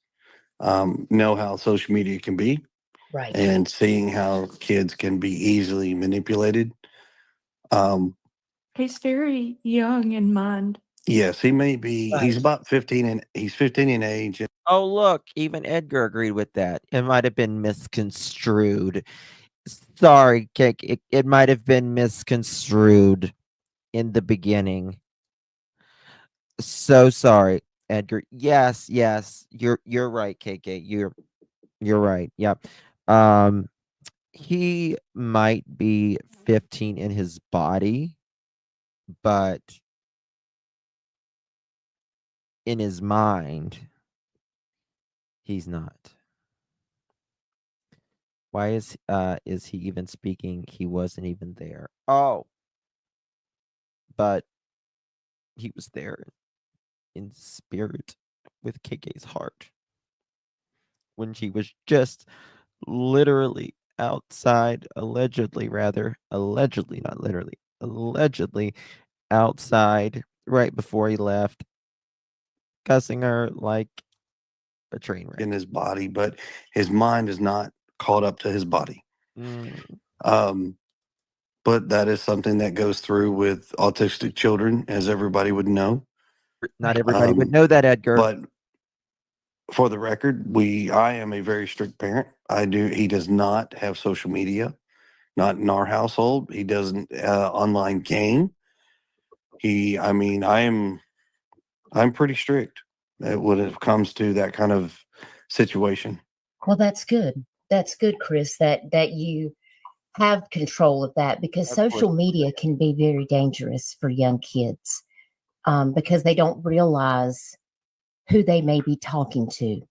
know how social media can be, Right. and seeing how kids can be easily manipulated. He's very young in mind. Yes, he may be. He's about 15, and he's 15 in age. Oh, look, even Edgar agreed with that. It might have been misconstrued. Sorry, Cake. It might have been misconstrued in the beginning. So sorry, Edgar. Yes, you're right, KK. You're right. Yep. He might be 15 in his body, but in his mind, he's not. Why is he even speaking? He wasn't even there. Oh. But he was there in spirit with KK's heart when she was just literally outside, allegedly, not literally, allegedly outside right before he left, cussing her like a train wreck. In his body, but his mind is not caught up to his body. But that is something that goes through with autistic children, as everybody would know. Not everybody would know that, Edgar. But for the record, I am a very strict parent. He does not have social media, not in our household. He doesn't online game. I'm pretty strict when it comes to that kind of situation. Well, that's good. That's good, Chris, that you have control of that, because social media can be very dangerous for young kids, because they don't realize who they may be talking to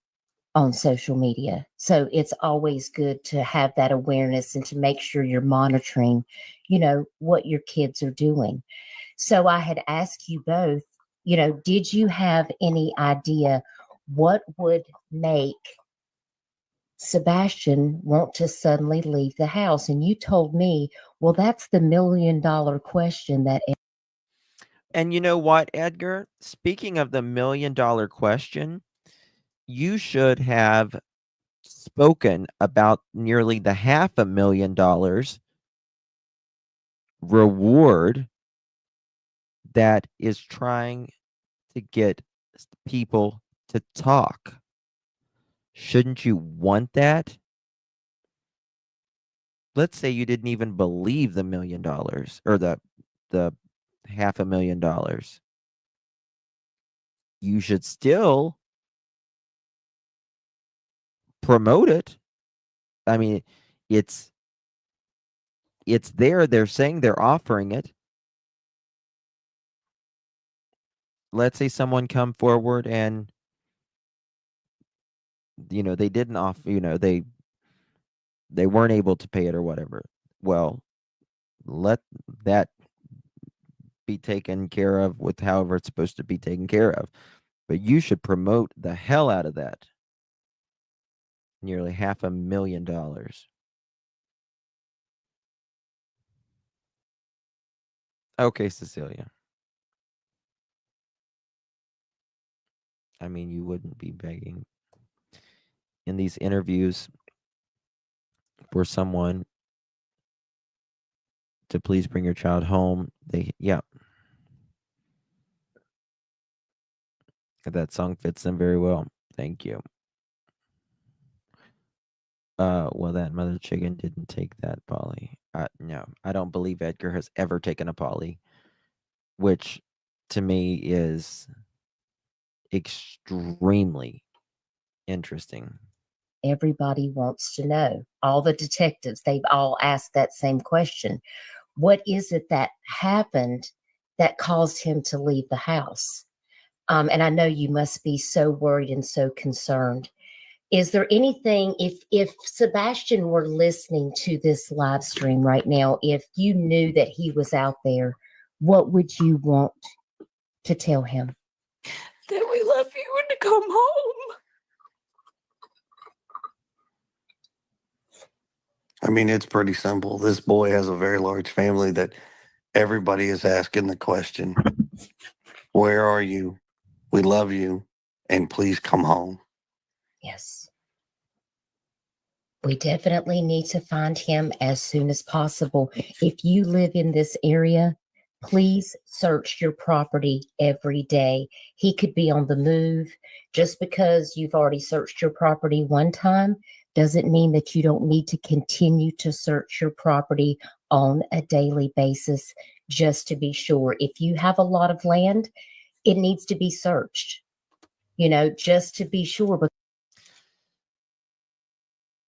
on social media. So it's always good to have that awareness and to make sure you're monitoring, what your kids are doing. So I had asked you both, did you have any idea what would make Sebastian want to suddenly leave the house? And you told me, well, that's the $1 million question that. And you know what, Edgar? Speaking of the $1 million question, you should have spoken about nearly the $500,000 reward that is trying to get people to talk. Shouldn't you want that? Let's say you didn't even believe the $1 million or the $500,000. You should still promote it. I mean, it's there. They're saying they're offering it. Let's say someone come forward and they didn't offer, they weren't able to pay it or whatever. Well, let that be taken care of with however it's supposed to be taken care of. But you should promote the hell out of that. Nearly $500,000. Okay, Cecilia. I mean, you wouldn't be begging in these interviews for someone to please bring your child home. That song fits them very well. Thank you. Well, that mother chicken didn't take that Polly. No, I don't believe Edgar has ever taken a Polly, which to me is extremely Interesting. Everybody wants to know. All the detectives, they've all asked that same question. What is it that happened that caused him to leave the house? And I know you must be so worried and so concerned. Is there anything, if Sebastian were listening to this live stream right now, if you knew that he was out there, what would you want to tell him? That we love you and to come home. I mean, it's pretty simple. This boy has a very large family that everybody is asking the question, where are you? We love you, and please come home. Yes. We definitely need to find him as soon as possible. If you live in this area, please search your property every day. He could be on the move. Just because you've already searched your property one time doesn't mean that you don't need to continue to search your property on a daily basis just to be sure. If you have a lot of land, it needs to be searched, just to be sure.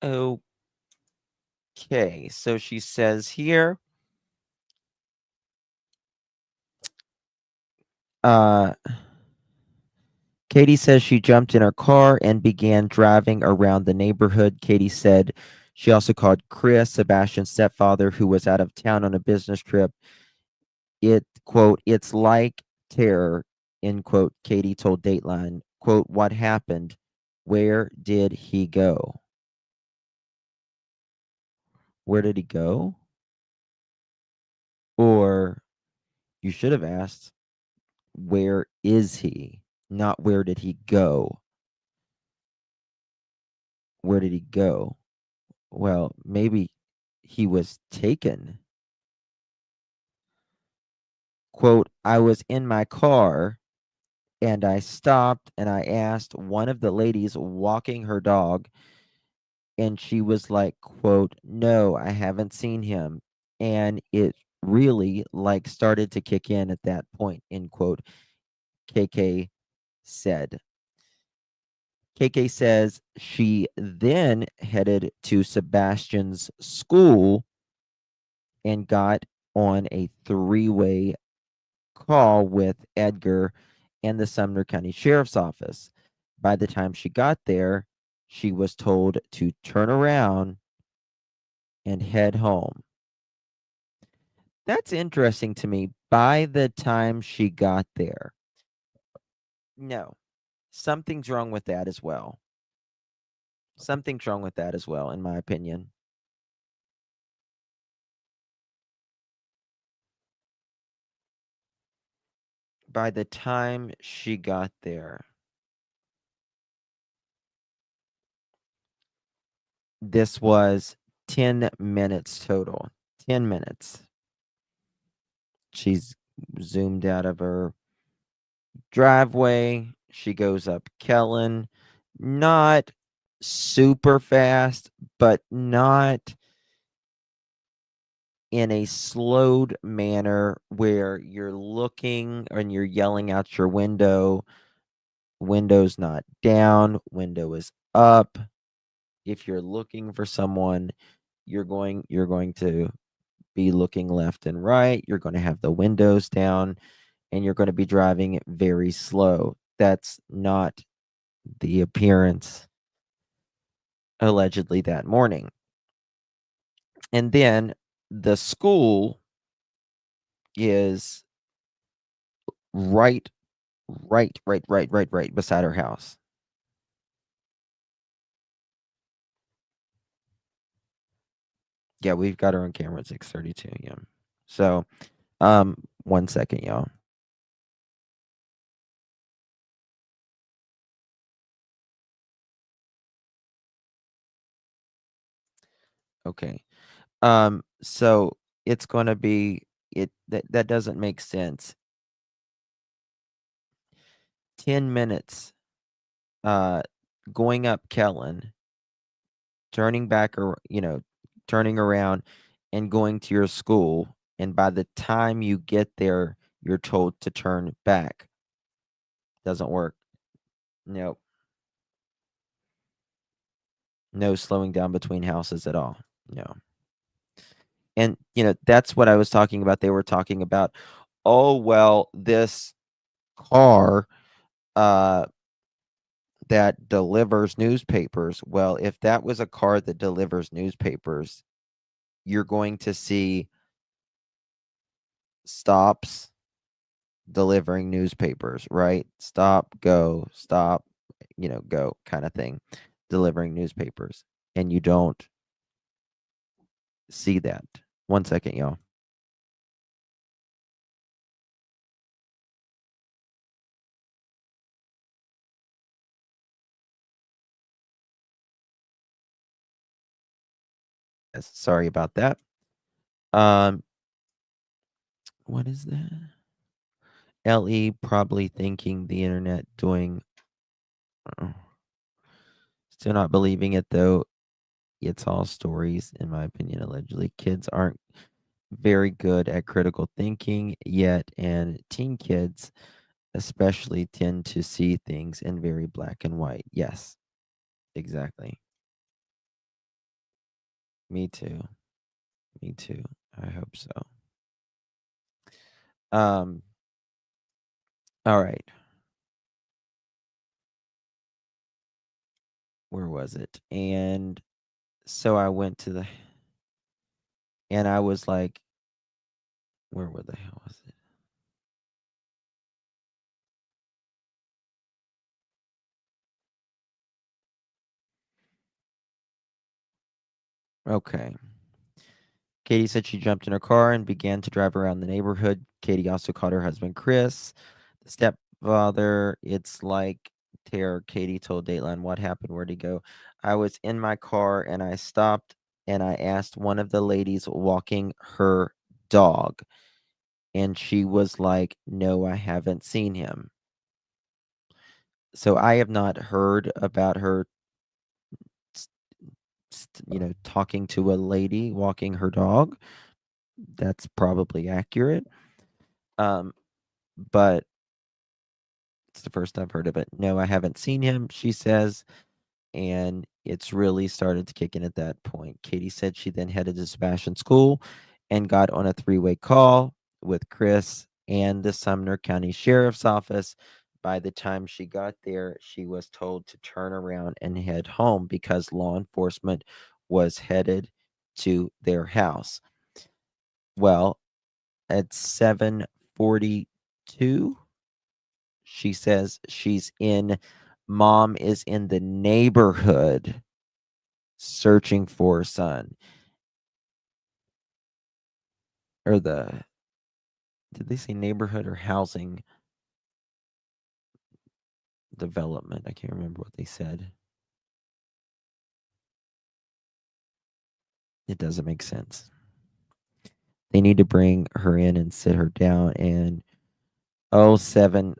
Okay, so she says here, Katie says she jumped in her car and began driving around the neighborhood. Katie said she also called Chris, Sebastian's stepfather, who was out of town on a business trip. Quote, it's like terror, end quote, Katie told Dateline. Quote, what happened? Where did he go? Where did he go? Or you should have asked, where is he? Not where did he go? Where did he go? Well, maybe he was taken. Quote, I was in my car and I stopped and I asked one of the ladies walking her dog, and she was like, quote, no, I haven't seen him. And it really started to kick in at that point, end quote, KK said. KK says she then headed to Sebastian's school and got on a three-way call with Edgar and the Sumner County Sheriff's Office. By the time she got there, she was told to turn around and head home. That's interesting to me. By the time she got there. No, something's wrong with that as well. Something's wrong with that as well, in my opinion. By the time she got there. This was 10 minutes total. 10 minutes. She's zoomed out of her driveway. She goes up Kellen. Not super fast, but not in a slowed manner where you're looking and you're yelling out your window. Window's not down, window is up. If you're looking for someone, you're going to be looking left and right. You're going to have the windows down and you're going to be driving very slow. That's not the appearance allegedly that morning. And then the school is right beside her house. Yeah, we've got her on camera at 6:32. Yeah. So, 1 second, y'all. Okay. So it's going to be that doesn't make sense. 10 minutes going up Kellen, turning back or turning around and going to your school, and by the time you get there you're told to turn back. Doesn't work. Nope. No slowing down between houses at all. No. And, that's what I was talking about. They were talking about, oh, well, this car that delivers newspapers. Well, if that was a car that delivers newspapers, you're going to see stops delivering newspapers, right? Stop, go, stop, go kind of thing, delivering newspapers. And you don't see that. 1 second, y'all. Yes, sorry about that. What is that? LE probably thinking the internet doing. Still not believing it though. It's all stories, in my opinion. Allegedly, kids aren't very good at critical thinking yet, and teen kids especially tend to see things in very black and white. Yes, exactly. Me too. Me too. I hope so. All right. Where was it? And so I went to and I was like, where the hell was it? Okay. Katie said she jumped in her car and began to drive around the neighborhood. Katie also called her husband Chris, the stepfather. It's like terror. Katie told Dateline, what happened? Where'd he go? I was in my car and I stopped and I asked one of the ladies walking her dog. And she was like, no, I haven't seen him. So I have not heard about her, talking to a lady walking her dog. That's probably accurate. But it's the first I've heard of it. No, I haven't seen him, she says. And it's really started to kick in at that point. Katie said she then headed to Sebastian School and got on a 3-way call with Chris and the Sumner County Sheriff's Office. By the time she got there, she was told to turn around and head home because law enforcement was headed to their house. Well, at 7:42, she says mom is in the neighborhood searching for her son. Or did they say neighborhood or housing development? I can't remember what they said. It doesn't make sense. They need to bring her in and sit her down and 07,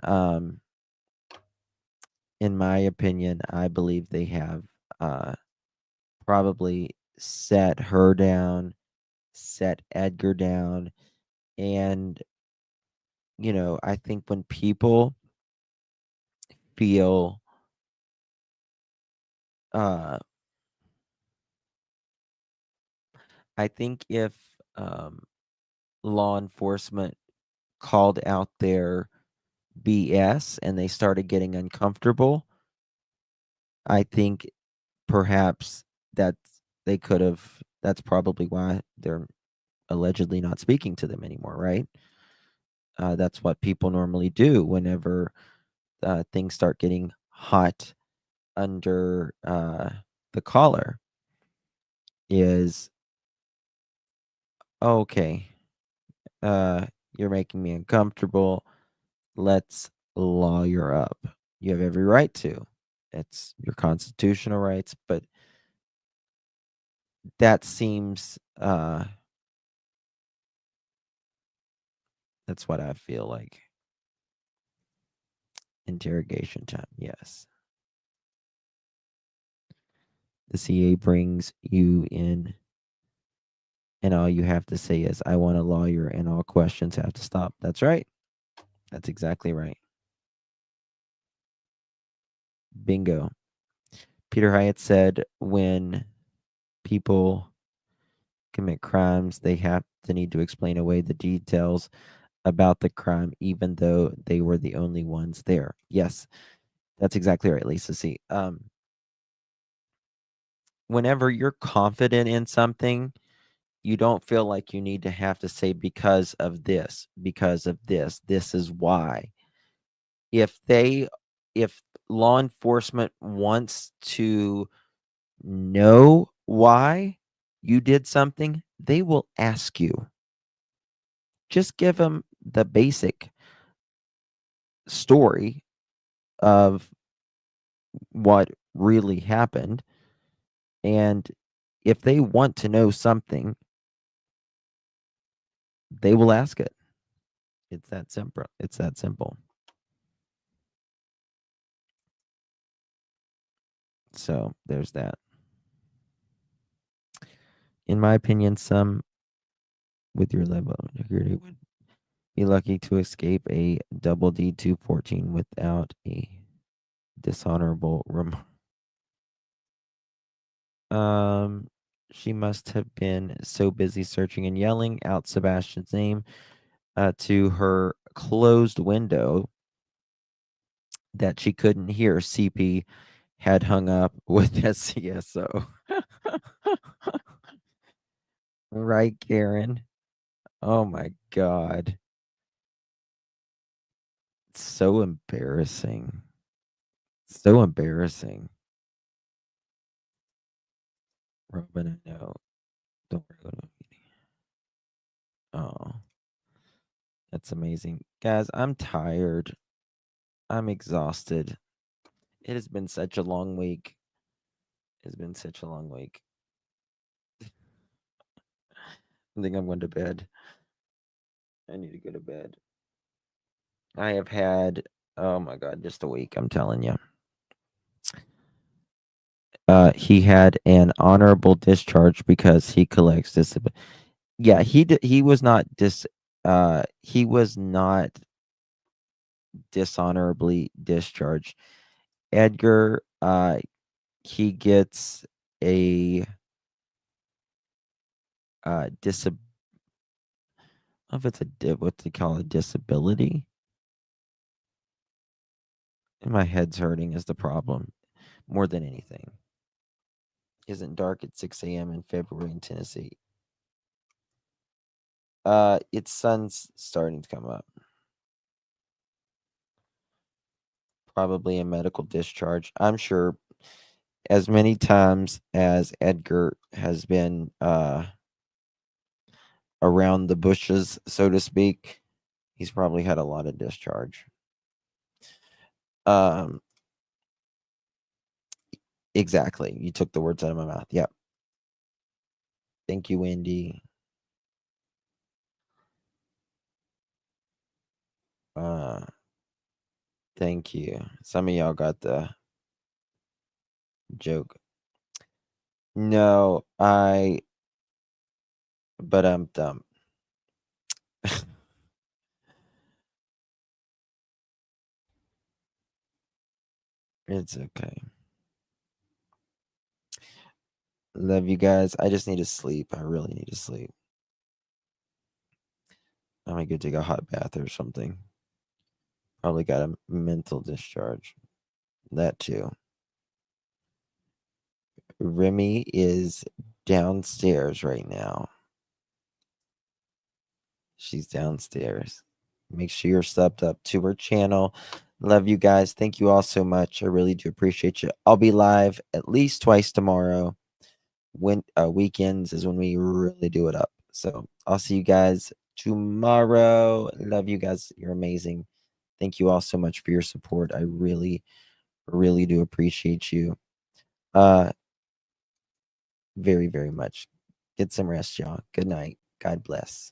in my opinion, I believe they have probably set her down, set Edgar down, and I think when people feel I think if law enforcement called out their BS and they started getting uncomfortable, I think perhaps that's probably why they're allegedly not speaking to them anymore, right? That's what people normally do whenever things start getting hot under the collar is, okay, you're making me uncomfortable. Let's lawyer up. You have every right to. It's your constitutional rights, but that seems that's what I feel like. Interrogation time, yes. The CA brings you in, and all you have to say is, I want a lawyer, and all questions have to stop. That's right. That's exactly right. Bingo. Peter Hyatt said when people commit crimes, they have to need to explain away the details about the crime, even though they were the only ones there. Yes, that's exactly right, Lisa. See, whenever you're confident in something, you don't feel like you need to have to say because of this, this is why. If law enforcement wants to know why you did something, they will ask you. Just give them the basic story of what really happened. And if they want to know something, they will ask it. It's that simple. It's that simple. So there's that. In my opinion, some with your level of integrity would be lucky to escape a double D214 without a dishonorable remark. She must have been so busy searching and yelling out Sebastian's name to her closed window that she couldn't hear. CP had hung up with SCSO. Right, Karen? Oh my God. It's so embarrassing. So embarrassing. Robin, I know. Don't worry about it. Oh, that's amazing. Guys, I'm tired. I'm exhausted. It has been such a long week. It's been such a long week. I think I'm going to bed. I need to go to bed. I have had, oh my God, just a week, I'm telling you. He had an honorable discharge because he collects disability. Yeah, he was not he was not dishonorably discharged. Edgar, he gets a disab. I don't know if it's what they call a disability. And my head's hurting is the problem, more than anything. Isn't dark at 6 a.m. in February in Tennessee. Its sun's starting to come up. Probably a medical discharge. I'm sure as many times as Edgar has been around the bushes, so to speak, he's probably had a lot of discharge. Exactly. You took the words out of my mouth. Yep. Thank you, Wendy. Thank you. Some of y'all got the joke. No, but I'm dumb. It's okay. Love you guys. I just need to sleep. I really need to sleep. I might go take a hot bath or something. Probably got a mental discharge. That too. Remy is downstairs right now. She's downstairs. Make sure you're subbed up to her channel. Love you guys. Thank you all so much. I really do appreciate you. I'll be live at least twice tomorrow. Weekends is when we really do it up. So I'll see you guys tomorrow. Love you guys. You're amazing. Thank you all so much for your support. I really, really do appreciate you. Very, very much. Get some rest, y'all. Good night. God bless.